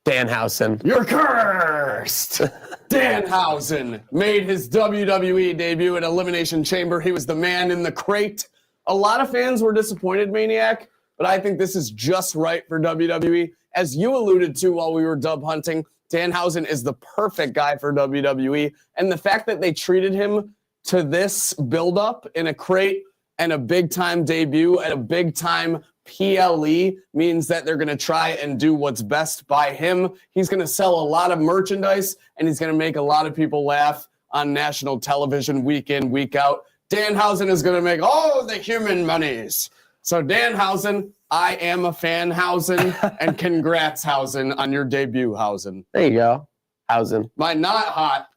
Danhausen.
You're cursed. Danhausen made his WWE debut at Elimination Chamber. He was the man in the crate. A lot of fans were disappointed, Maniac, but I think this is just right for WWE. As you alluded to while we were dub hunting, Danhausen is the perfect guy for WWE. And the fact that they treated him to this buildup in a crate and a big-time debut at a big-time PLE means that they're going to try and do what's best by him. He's going to sell a lot of merchandise, and he's going to make a lot of people laugh on national television week in, week out. Danhausen is going to make all the human monies. So Danhausen, I am a fan, Hausen, and congrats, Hausen, on your debut, Hausen.
There you go, Hausen.
My not hot,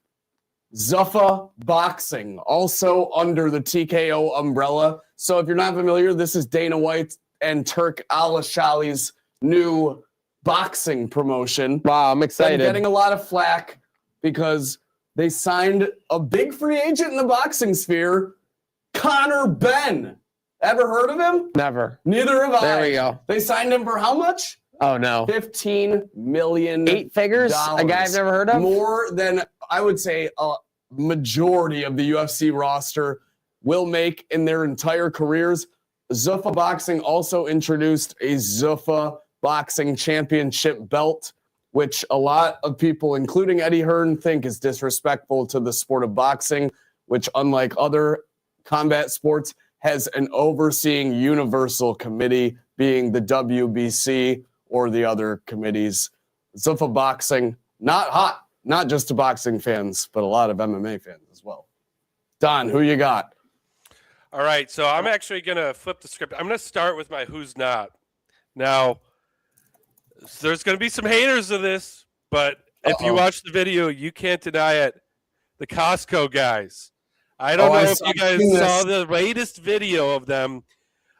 Zuffa Boxing, also under the TKO umbrella. So if you're not familiar, this is Dana White and Turk Al-Shali's new boxing promotion.
Wow, I'm excited.
They're getting a lot of flack because they signed a big free agent in the boxing sphere, Conor Benn. Ever heard of him?
Never.
Neither have I.
There we go.
They signed him for how much?
Oh, no.
$15 million.
8 figures? A guy I've never heard of?
More than, I would say, a majority of the UFC roster will make in their entire careers. Zuffa Boxing also introduced a Zuffa Boxing Championship belt, which a lot of people, including Eddie Hearn, think is disrespectful to the sport of boxing. which, unlike other combat sports, has an overseeing universal committee, being the WBC or the other committees. Zuffa boxing, not hot, not just to boxing fans, but a lot of MMA fans as well. Don, who you got?
All right, so I'm actually going to flip the script. I'm going to start with my who's not. Now, there's going to be some haters of this, but if you watch the video, you can't deny it. The Costco guys. I don't know if you guys saw the latest video of them.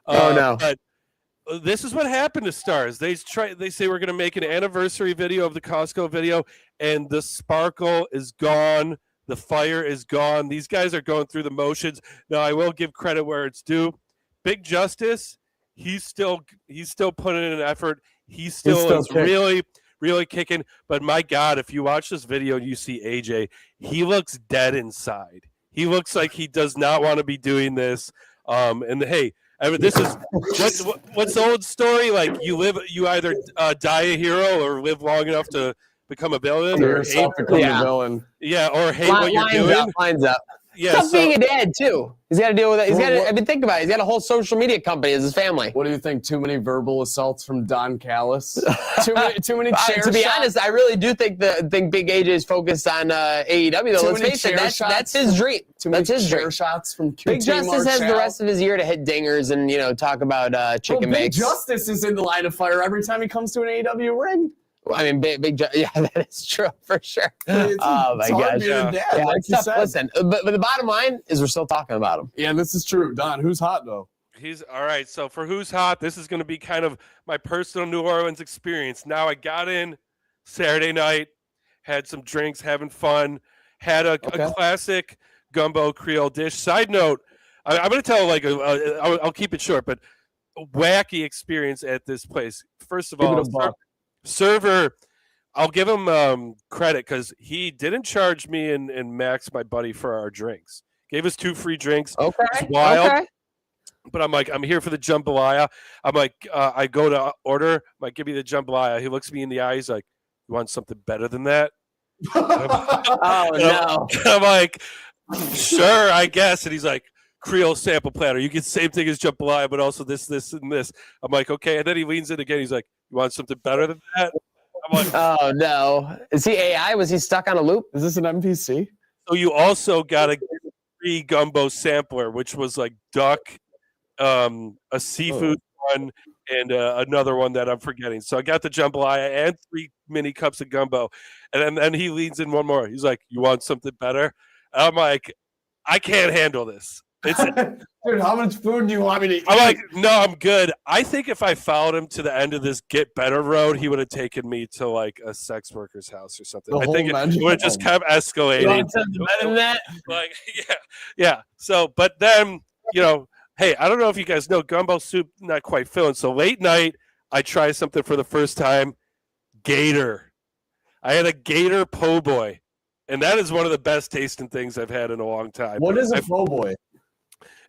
No.
But this is what happened to Stars. They say we're going to make an anniversary video of the Costco video, and the sparkle is gone. The fire is gone. These guys are going through the motions. Now, I will give credit where it's due. Big Justice, he's still putting in an effort. He still is really kicking. But my God, if you watch this video and you see AJ, he looks dead inside. He looks like he does not want to be doing this. And hey, I mean, this is what's the old story? Like you either die a hero or live long enough to become a villain, or hate,
become a villain.
Yeah, or hate what you're doing.
Lines up.
Yeah,
Tough being a dad too. He's got to deal with it. He's got. I mean, think about it. He's got a whole social media company as his family.
What do you think? Too many verbal assaults from Don Callis? Too many chair
To be
shots?
honest, I really do think Big AJ is focused on AEW. Though,
Too
let's
many
face it,
chair
that's
shots?
his dream.
Too many
That's his
chair
dream.
shots from QT
Big Justice has the
Marshall.
rest of his year to hit dingers and talk about chicken
Big
bakes.
Justice is in the line of fire every time he comes to an AEW ring.
I mean, yeah, that is true for sure.
It's
Oh my
hard
gosh.
being a dad,
Yeah,
like
it's
you
tough.
said.
Listen, but the bottom line is we're still talking about him.
Yeah, this is true. Don, who's hot though?
He's all right. So for who's hot, this is going to be kind of my personal New Orleans experience. Now I got in Saturday night, had some drinks, having fun, had a classic gumbo Creole dish. Side note, I'm going to tell I'll keep it short, but a wacky experience at this place. First of all, server, I'll give him credit because he didn't charge me and Max, my buddy, for our drinks. Gave us 2 free drinks.
Okay.
It's wild.
Okay.
But I'm like, I'm here for the jambalaya. I'm like, I go to order. I'm like, give me the jambalaya. He looks me in the eye. He's like, you want something better than that?
Oh, no.
I'm like, sure, I guess. And he's like, Creole sample platter. You get the same thing as jambalaya, but also this, and this. I'm like, okay. And then he leans in again. He's like, you want something better than that? I'm like,
Oh, no. Is he AI? Was he stuck on a loop?
Is this an NPC?
so you also got a free gumbo sampler, which was like duck, a seafood one, and another one that I'm forgetting. So I got the jambalaya and 3 mini cups of gumbo. And then he leans in one more. He's like, you want something better? And I'm like, I can't handle this.
Dude, how much food do you want me to eat?
I'm like, no, I'm good. I think if I followed him to the end of this get better road, he would have taken me to like a sex worker's house or something.
The
I think
whole
it would have just kept
You
escalating.
want something better than that?
Like, yeah. So, but then, hey, I don't know if you guys know, gumbo soup not quite filling. So late night, I try something for the first time. Gator. I had a gator po' boy, and that is one of the best tasting things I've had in a long time.
What is a po' boy?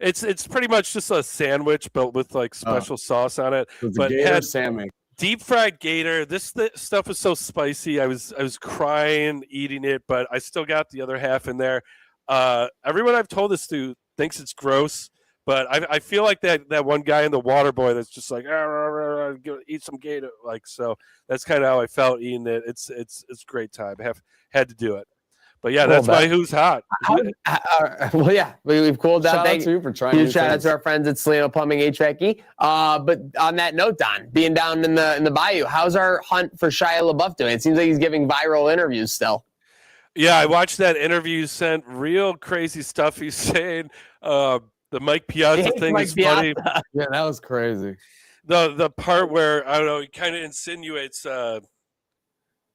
It's pretty much just a sandwich, but with like special sauce on it.
It's
But
a
it
gator
had
salmon.
deep fried gator. This stuff was so spicy. I was crying eating it, but I still got the other half in there. Everyone I've told this to thinks it's gross, but I feel like that one guy in the water boy that's just like eat some gator. Like, so that's kind of how I felt eating it. It's a great time. Had to do it. But yeah, that's why who's hot.
Well, yeah, we've cooled down.
Shout out
Thank
to you for trying.
Huge
new
shout out
things.
to our friends at Salino Plumbing HVAC. But on that note, Don, being down in the bayou, how's our hunt for Shia LaBeouf doing? It seems like he's giving viral interviews still.
Yeah, I watched that interview. You sent real crazy stuff he's saying. The Mike Piazza thing
Mike
is funny.
Piazza.
Yeah, that was crazy.
The part where I don't know, he kind of insinuates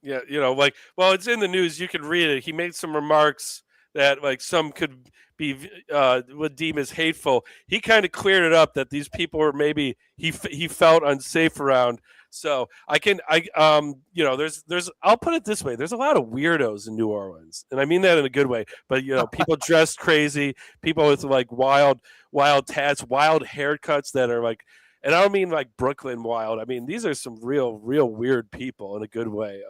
it's in the news, you can read it. He made some remarks that like some could be would deem as hateful. He kind of cleared it up that these people were maybe he felt unsafe around. So there's I'll put it this way, there's a lot of weirdos in New Orleans, and I mean that in a good way. But people dressed crazy, people with like wild tats, wild haircuts that are like And I don't mean like Brooklyn wild. I mean, these are some real weird people in a good way.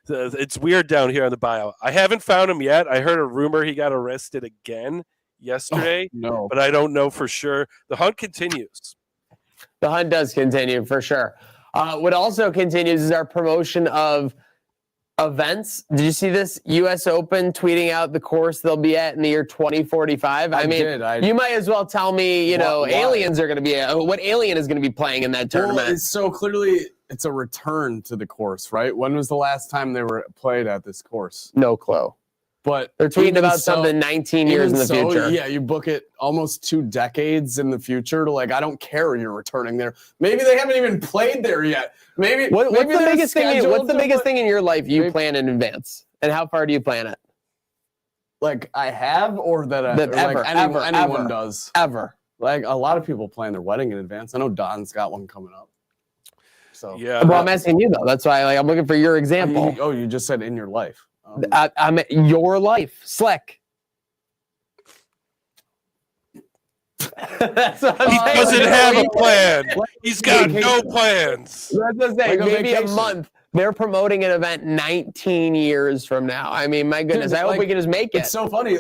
It's weird down here on the bio. I haven't found him yet. I heard a rumor he got arrested again yesterday,
No.
but I don't know for sure. The hunt continues.
The hunt does continue for sure. What also continues is our promotion of events. Did you see this? U.S. Open tweeting out the course they'll be at in the year 2045. I mean, you might as well tell me,
Why?
aliens are going to be, what alien is going to be playing in that tournament?
Well, so clearly it's a return to the course, right? When was the last time they were played at this course?
No clue.
But
They're tweeting
even
about
so-
something 19 years in the
even so,
future.
Yeah, you book it almost 2 decades in the future to I don't care you're returning there. Maybe they haven't even played there yet. Maybe
What's
maybe
the
they're
biggest thing? What's
scheduled
the
to
biggest
play-
thing in your life you
Maybe-
plan in advance, and how far do you plan it?
I have, or that,
That
or
ever,
anyone
ever.
does.
Ever?
A lot of people plan their wedding in advance. I know Don's got one coming up. So
Yeah.
Well, I'm asking you though. That's why I'm looking for your example.
you just said in your life.
I'm your life, Slick. That's what I'm
He
saying.
doesn't have a plan.
Like
He's got
vacation.
no plans.
That's what I'm saying.
Like a
Maybe a
vacation.
month. They're promoting an event 19 years from now. I mean, my goodness.
Dude,
I hope we can just make it.
It's so funny.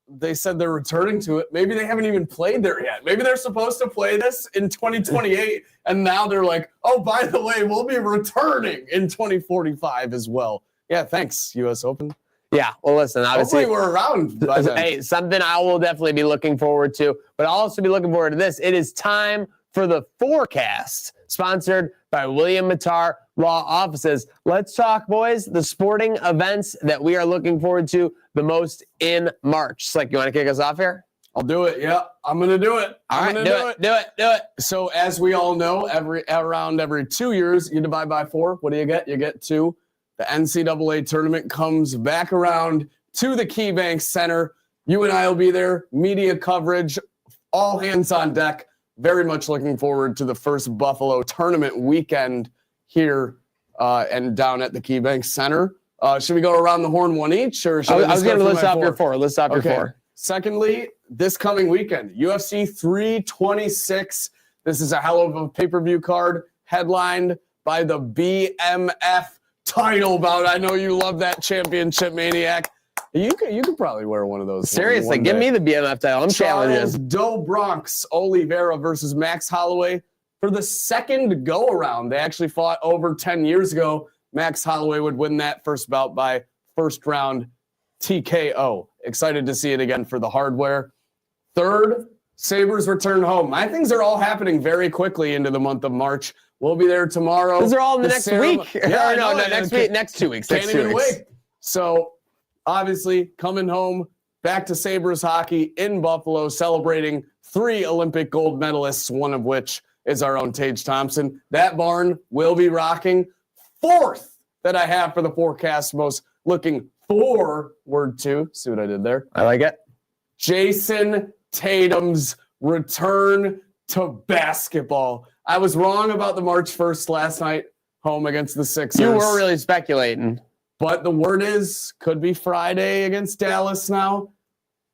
They said they're returning to it. Maybe they haven't even played there yet. Maybe they're supposed to play this in 2028, and now they're like, oh, by the way, we'll be returning in 2045 as well. Yeah, thanks, U.S. Open.
Yeah. Well, listen. Obviously,
Hopefully we're around by then.
hey, something I will definitely be looking forward to, but I'll also be looking forward to this. It is time for the forecast, sponsored by William Mattar Law Offices. Let's talk, boys, the sporting events that we are looking forward to the most in March. Slick, you want to kick us off here?
I'll do it. Yeah, I'm gonna do it.
All right,
I'm
do
gonna
it.
So as we all know, around every 2 years, you divide by 4. What do you get? You get 2. The NCAA tournament comes back around to the KeyBank Center. You and I will be there. Media coverage, all hands on deck. Very much looking forward to the first Buffalo tournament weekend here and down at the KeyBank Center. Should we go around the horn one each, or should
I was going to list off your 4. List off your
Okay.
4.
Secondly, this coming weekend, UFC 326. This is a hell of a pay-per-view card headlined by the BMF title bout. I know you love that championship, Maniac. You could probably wear one of those.
Seriously,
one
give
day.
me the BMF title. I'm
Charles
challenging.
Do Bronx Oliveira versus Max Holloway for the second go around. They actually fought over 10 years ago. Max Holloway would win that first bout by first round TKO. Excited to see it again for the hardware. Third, Sabres return home. My things are all happening very quickly into the month of March. We'll be there tomorrow.
Those are all in the next week.
Yeah,
Or no,
I know.
next week. Next 2 weeks.
Can't
Next 2
even
weeks.
wait. So obviously coming home, back to Sabres hockey in Buffalo, celebrating 3 Olympic gold medalists, one of which is our own Tage Thompson. That barn will be rocking. 4th that I have for the forecast, most looking forward to. See what I did there?
I like it.
Jason Tatum's return to basketball. I was wrong about the March 1st last night, home against the Sixers.
You were really speculating.
But the word is, could be Friday against Dallas now.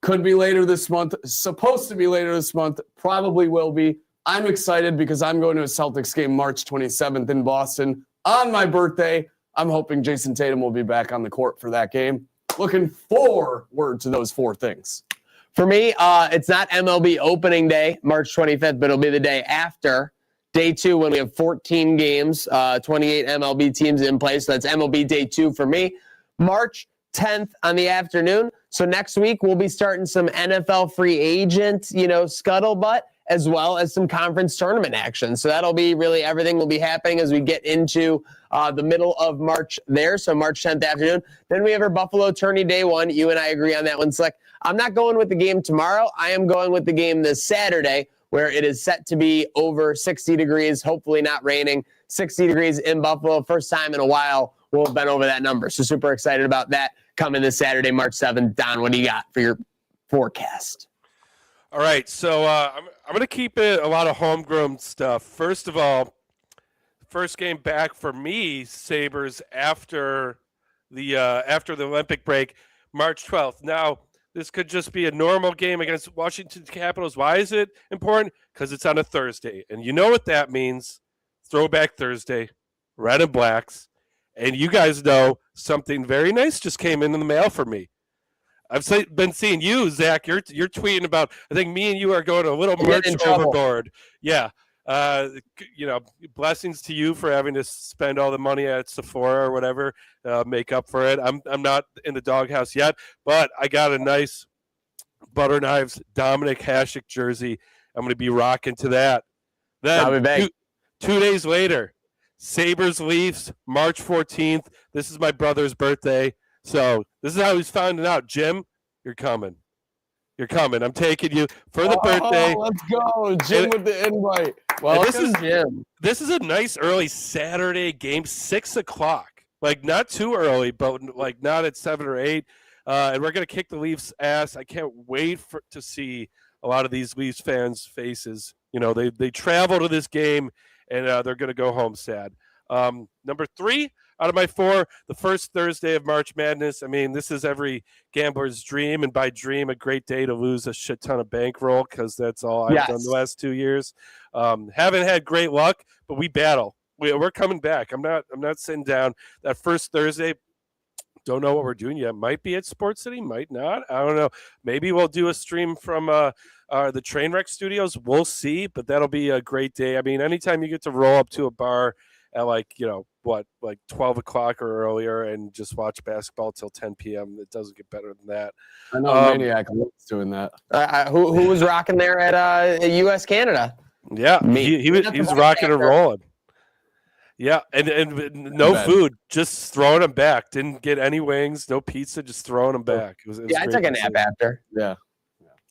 Could be later this month. Supposed to be later this month. Probably will be. I'm excited because I'm going to a Celtics game March 27th in Boston on my birthday. I'm hoping Jason Tatum will be back on the court for that game. Looking forward to those 4 things.
For me, it's not MLB opening day, March 25th, but it'll be the day after. Day 2 when we have 14 games, 28 MLB teams in place. So that's MLB day 2 for me. March 10th on the afternoon. So next week we'll be starting some NFL free agent, scuttlebutt, as well as some conference tournament action. So that'll be really everything will be happening as we get into the middle of March there. So March 10th afternoon. Then we have our Buffalo tourney day 1. You and I agree on that one, Slick. I'm not going with the game tomorrow. I am going with the game this Saturday, where it is set to be over 60 degrees, hopefully not raining, 60 degrees in Buffalo. First time in a while we'll have been over that number. So super excited about that coming this Saturday, March 7th. Don, what do you got for your forecast?
All right, so I'm going to keep it a lot of homegrown stuff. First of all, first game back for me, Sabres, after the Olympic break, March 12th. Now, This could just be a normal game against Washington Capitals. Why is it important? Because it's on a Thursday. And you know what that means. Throwback Thursday, red and blacks. And you guys know something very nice just came in the mail for me. I've been seeing you, Zach. You're tweeting about, I think me and you are going a little merch overboard. Yeah. Blessings to you for having to spend all the money at Sephora or whatever, make up for it. I'm not in the doghouse yet, but I got a nice Butter Knives Dominic Hasek jersey. I'm going to be rocking to that. Then 2 days later, Sabres Leafs, March 14th. This is my brother's birthday. So this is how he's finding out. Jim, you're coming. You're coming. I'm taking you for the birthday.
Let's go. Jim with the invite. Well,
this is a nice early Saturday game, 6 o'clock. Like not too early, but like not at 7 or 8. And we're gonna kick the Leafs' ass. I can't wait to see a lot of these Leafs fans' faces. You know, they travel to this game and they're gonna go home sad. Number 3 out of my 4, the first Thursday of March Madness. I mean, this is every gambler's dream, and by dream, a great day to lose a shit ton of bankroll, because that's all I've done the last 2 years. Haven't had great luck, but we battle. We're coming back. I'm not sitting down. That first Thursday, don't know what we're doing yet. Might be at Sports City, might not. I don't know. Maybe we'll do a stream from the Trainwreck studios. We'll see, but that'll be a great day. I mean, anytime you get to roll up to a bar at like 12 o'clock or earlier and just watch basketball till 10 p.m. It doesn't get better than that.
I know Maniac loves doing that.
Who was rocking there at US Canada?
Yeah, he was rocking and rolling. Yeah, and no food, just throwing them back. Didn't get any wings, no pizza, just throwing them back. It was
I took a nap after.
Yeah.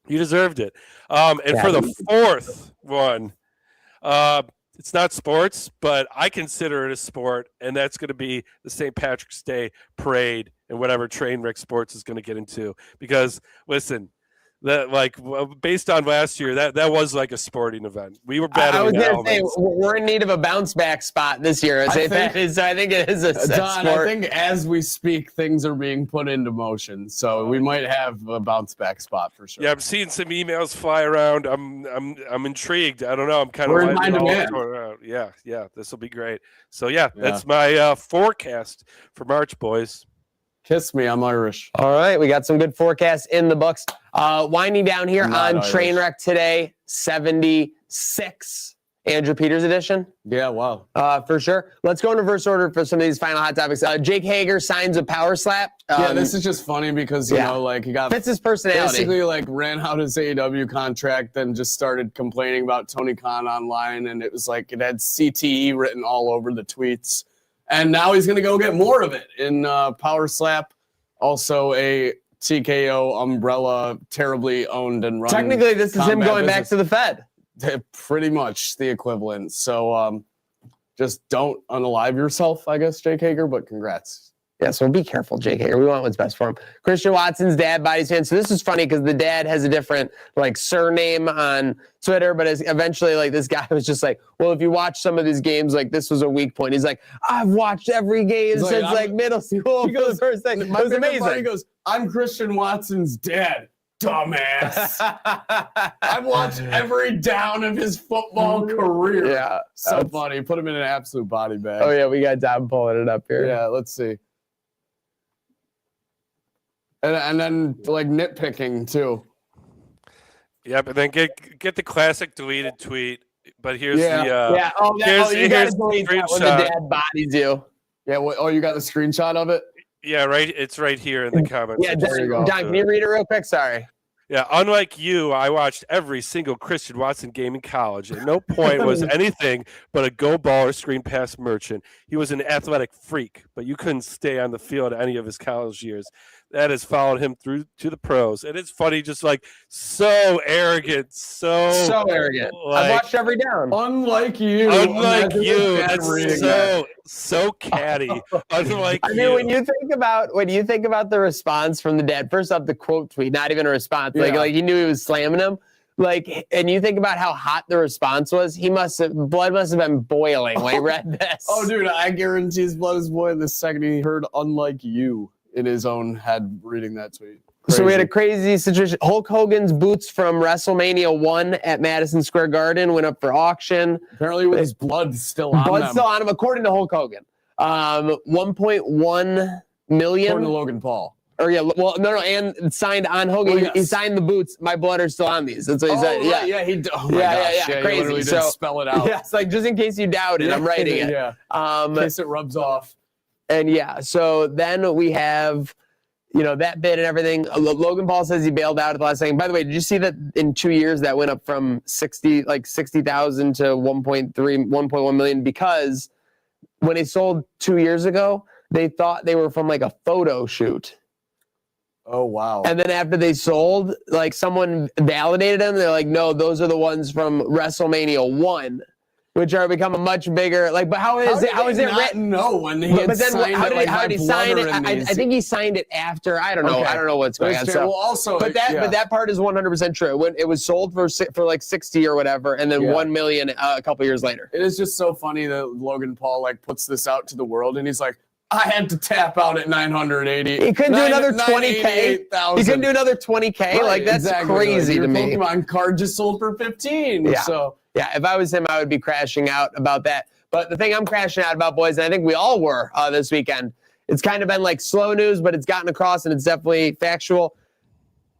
You deserved it. For the fourth one, it's not sports, but I consider it a sport, and that's going to be the St. Patrick's Day parade and whatever Trainwreck Sports is going to get into. Because, listen, based on last year, that was like a sporting event. We were battling.
I was going to say we're in need of a bounce back spot this year. I think it is a
Don,
sport.
I think as we speak, things are being put into motion, so we might have a bounce back spot for sure.
Yeah, I'm seeing some emails fly around. I'm intrigued. I don't know. I'm kind
We're
of
in mind demand.
Yeah, this will be great. So that's my forecast for March, boys.
Kiss me, I'm Irish.
All right, we got some good forecasts in the books. Winding down here on Trainwreck today, 76. Andrew Peters edition.
Yeah, wow.
For sure. Let's go in reverse order for some of these final hot topics. Jake Hager signs a power slap.
This is just funny because, you know, like he got
fits his personality.
Basically, like ran out his AEW contract, then just started complaining about Tony Khan online, and it was like it had CTE written all over the tweets. And now he's going to go get more of it in Power Slap. Also a TKO umbrella, terribly owned and run.
Technically, this is him going back to the Fed.
Pretty much the equivalent. So just don't unalive yourself, I guess, Jake Hager, but congrats.
Yeah, so be careful, Jake Hager. We want what's best for him. Christian Watson's dad, Bodies fan. So this is funny because the dad has a different surname on Twitter, but eventually this guy was just like, well, if you watch some of these games, this was a weak point. He's like, I've watched every game since middle school.
He goes,
first thing. It was amazing.
He goes, I'm Christian Watson's dad. Dumbass. I've watched every down of his football career.
Yeah.
So funny. Put him in an absolute body bag.
Oh, yeah. We got Dom pulling it up here.
Yeah, let's see. And then nitpicking too.
Yeah, but then get the classic deleted tweet. But here's
you got to delete that when the dad bodies you.
Yeah. You got the screenshot of it?
Yeah, right. It's right here in the comments.
Yeah, Don, can you read it real quick? Sorry.
Yeah, unlike you, I watched every single Christian Watson game in college. At no point was anything but a go baller screen pass merchant. He was an athletic freak, but you couldn't stay on the field any of his college years. That has followed him through to the pros. And it's funny, just so arrogant, so
arrogant. I've watched every down.
Unlike you.
That's so catty. Unlike you.
When you think about the response from the dad, first off, the quote tweet, not even a response. Like he knew he was slamming him. And you think about how hot the response was, blood must have been boiling when he read this.
Oh, dude, I guarantee his blood was boiling the second he heard "unlike you" in his own head reading that tweet.
So we had a crazy situation. Hulk Hogan's boots from WrestleMania 1 at Madison Square Garden went up for auction.
Apparently with his blood still on
Blood's
them.
still on him, according to Hulk Hogan. 1.1 million.
According to Logan Paul.
Or yeah, well, no, and signed on Hogan.
Oh, yes.
He signed the boots. My blood are still on these. That's what he said.
Right,
Yeah,
he oh my
Yeah,
gosh,
yeah,
he
crazy.
literally did
So-
spell it out.
yeah. It's like just in case you doubt it, I'm writing it.
Yeah. In case it rubs off.
And yeah, so then we have, that bid and everything. Logan Paul says he bailed out at the last second. By the way, did you see that in 2 years that went up from 60,000 to 1.1 million? Because when they sold 2 years ago, they thought they were from like a photo shoot.
Oh, wow.
And then after they sold, like someone validated them. They're like, no, those are the ones from WrestleMania 1, which are become a much bigger, like, but how is it written?
No, when he
But then
signed
how
it,
did,
like,
how
my
did he
blood
sign
are
it?
in
I
these.
think he signed it after. I don't know.
Okay.
I don't know what's going on.
That's fair.
So,
Well, also,
but that part is 100% true. When it was sold for like 60 or whatever, and then
Yeah.
1 million a couple years later.
It is just so funny that Logan Paul like puts this out to the world, and he's like, I had to tap out at 980.
He couldn't do another 20K. He couldn't do another 20K.
Right,
like that's
exactly.
crazy
Your
to me.
Pokemon card just sold for 15.
Yeah.
So
Yeah, if I was him, I would be crashing out about that. But the thing I'm crashing out about, boys, and I think we all were this weekend, it's kind of been like slow news, but it's gotten across and it's definitely factual.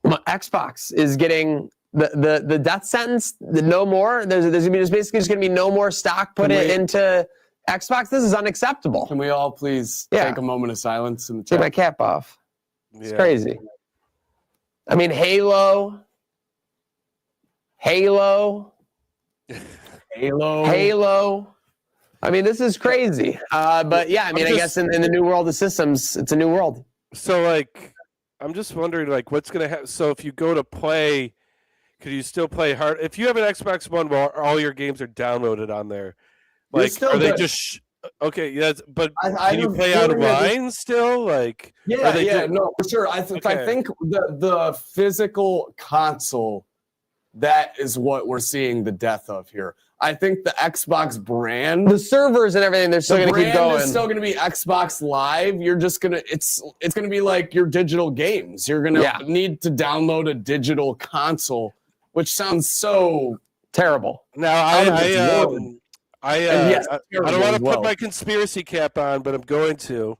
Xbox is getting the death sentence, no more. There's gonna be basically gonna be no more stock put into Xbox. This is unacceptable.
can we all please take a moment of silence in the
Take
chat?
my cap off. It's
Yeah.
crazy. I mean, Halo.
Halo.
I mean, this is crazy. But yeah, I mean, I guess in the new world of systems, it's a new world.
So like, I'm just wondering like what's gonna happen. So if you go to play, could you still play hard? If you have an Xbox One, where all your games are downloaded on there,
You're
like
still
are they
good.
just okay? Yes, but
I
can you
don't-
play
yeah, yeah,
online still? Like,
Yeah,
are they
yeah,
do-
no, for sure. I
Okay.
think the physical console, that is what we're seeing the death of here. I think the Xbox brand,
The servers and everything, they're still
the
going to keep
brand
going.
is still going to be Xbox Live. You're just gonna it's going to be like your digital games. You're going to need to download a digital console, which sounds so
Terrible.
Now
Out of
I
its world. Yes,
don't
terrible
want
as
to
well.
put my conspiracy cap on, but I'm going to.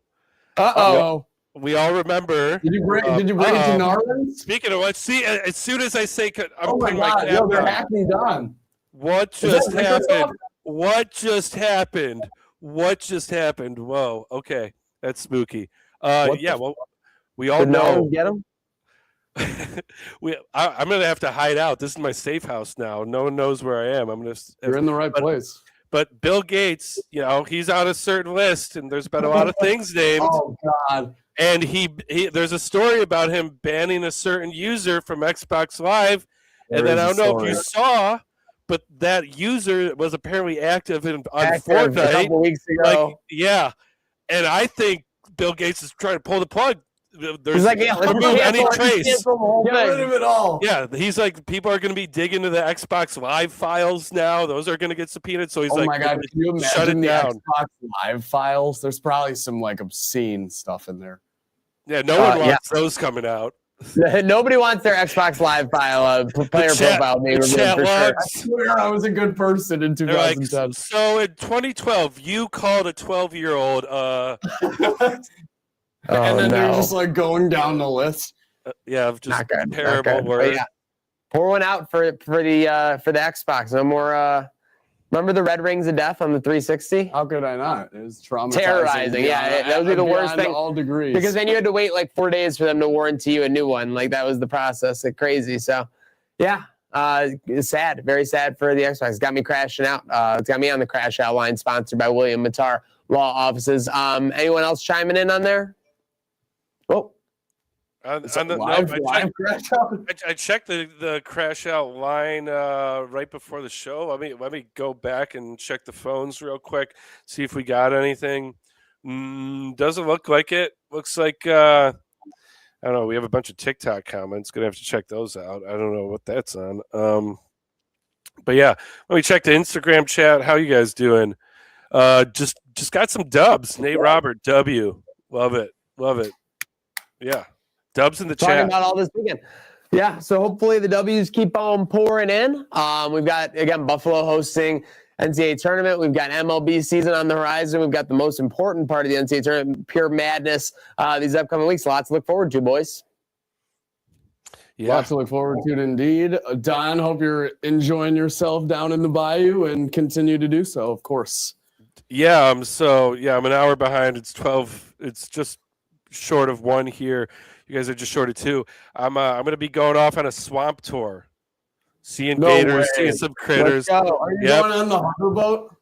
Uh-oh.
We all remember.
Did you bring it to Narland?
Speaking of what, see, as soon as I say, I'm
Oh my
putting my
god,
cap
yo, they're
on.
hacking Don.
What
Is that
just
Microsoft?
happened? What just happened? What just happened? Whoa. Okay, that's spooky.
What
Yeah.
the
Well, we all
Did no
know.
one get them?
I'm gonna have to hide out. This is my safe house now. No one knows where I am. I'm gonna.
You're in the right place.
But Bill Gates, he's on a certain list, and there's been a lot of things named.
Oh god.
And he there's a story about him banning a certain user from Xbox Live. And then I don't know if you saw, but that user was apparently active on
A
Fortnite.
couple weeks ago.
Like, yeah. And I think Bill Gates is trying to pull the plug. There's
He's like, yeah, let's
remove any
cancel- let's
trace.
cancel the whole
Get rid
thing.
of it all.
Yeah, he's like, people are going to be digging into the Xbox Live files now. Those are going to get subpoenaed. So he's
Oh
like,
my god, can you
shut it
imagine the
down.
Xbox Live files? There's probably some like obscene stuff in there.
Yeah, no one
yeah.
wants those coming out.
Nobody wants their Xbox Live file, player profile being
the
removed
chat
for sure.
I
logs.
swear I was a good person in
They're like,
2010.
so in 2012, you called a 12-year-old.
And then they're
no.
just like going down the list.
Yeah, of just
Not good, not
terrible
good. But
words.
yeah, pour one out for the Xbox. No more. Remember the red rings of death on the 360?
How could I not? It was traumatizing.
Terrorizing, yeah, that would be the worst
beyond
thing.
all degrees.
Because then you had to wait like 4 days for them to warranty you a new one. Like that was the process. Like crazy. So, yeah, it's sad. Very sad for the Xbox. It's got me crashing out. It's got me on the crash out line, sponsored by William Matar Law Offices. Anyone else chiming in on there? Oh,
I checked the crash out line right before the show. Let me go back and check the phones real quick, see if we got anything. Doesn't look like it. Looks like I don't know. We have a bunch of TikTok comments. Gonna have to check those out. I don't know what that's on. But yeah, let me check the Instagram chat. How you guys doing? Just got some dubs. Nate Robert W. Love it. Yeah. Dubs in the
talking
chat.
about all this weekend. Yeah, so hopefully the W's keep on pouring in. We've got, again, Buffalo hosting NCAA tournament. We've got MLB season on the horizon. We've got the most important part of the NCAA tournament, Pure Madness, these upcoming weeks. Lots to look forward to, boys.
Yeah.
Lots to look forward to indeed. Don, hope you're enjoying yourself down in the bayou and continue to do so, of course.
Yeah, I'm an hour behind. It's 12. It's just short of 1 here. You guys are just short of 2. I'm going to be going off on a swamp tour, seeing gators, seeing some critters.
Let's go. Are you going on the hover boat?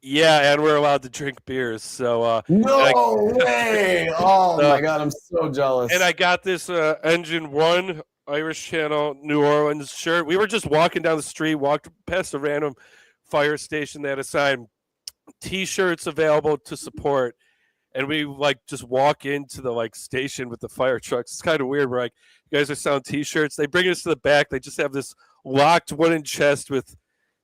Yeah, and we're allowed to drink beers. So
No way! Oh my God, I'm so jealous.
And I got this Engine 1 Irish Channel New Orleans shirt. We were just walking down the street, walked past a random fire station that had a sign, T-shirts available to support. And we just walk into the station with the fire trucks. It's kind of weird. We're like, you guys are selling T-shirts. They bring us to the back. They just have this locked wooden chest with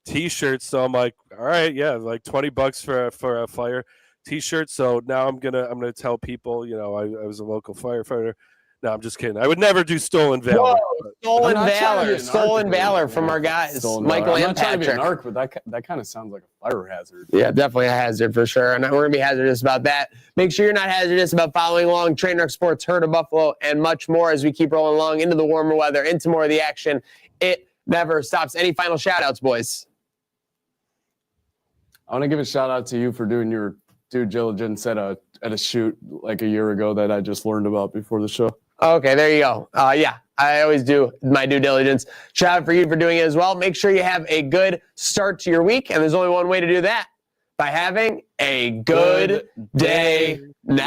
T-shirts. So I'm like, all right, yeah, $20 for a fire T-shirt. So now I'm gonna tell people, I was a local firefighter. No, I'm just kidding. I would never do stolen valor.
Whoa, stolen valor from our guys, Michael and Patrick.
An arc, but that kind of sounds like a fire hazard.
Yeah, definitely a hazard for sure. And we're gonna be hazardous about that. Make sure you're not hazardous about following along Trainwreck Sports, Herd of Buffalo, and much more as we keep rolling along into the warmer weather, into more of the action. It never stops. Any final shout outs, boys?
I want to give a shout out to you for doing your due diligence at a shoot like a year ago that I just learned about before the show.
Okay, there you go. Yeah, I always do my due diligence. Shout out for you for doing it as well. Make sure you have a good start to your week, and there's only one way to do that, by having a good day now.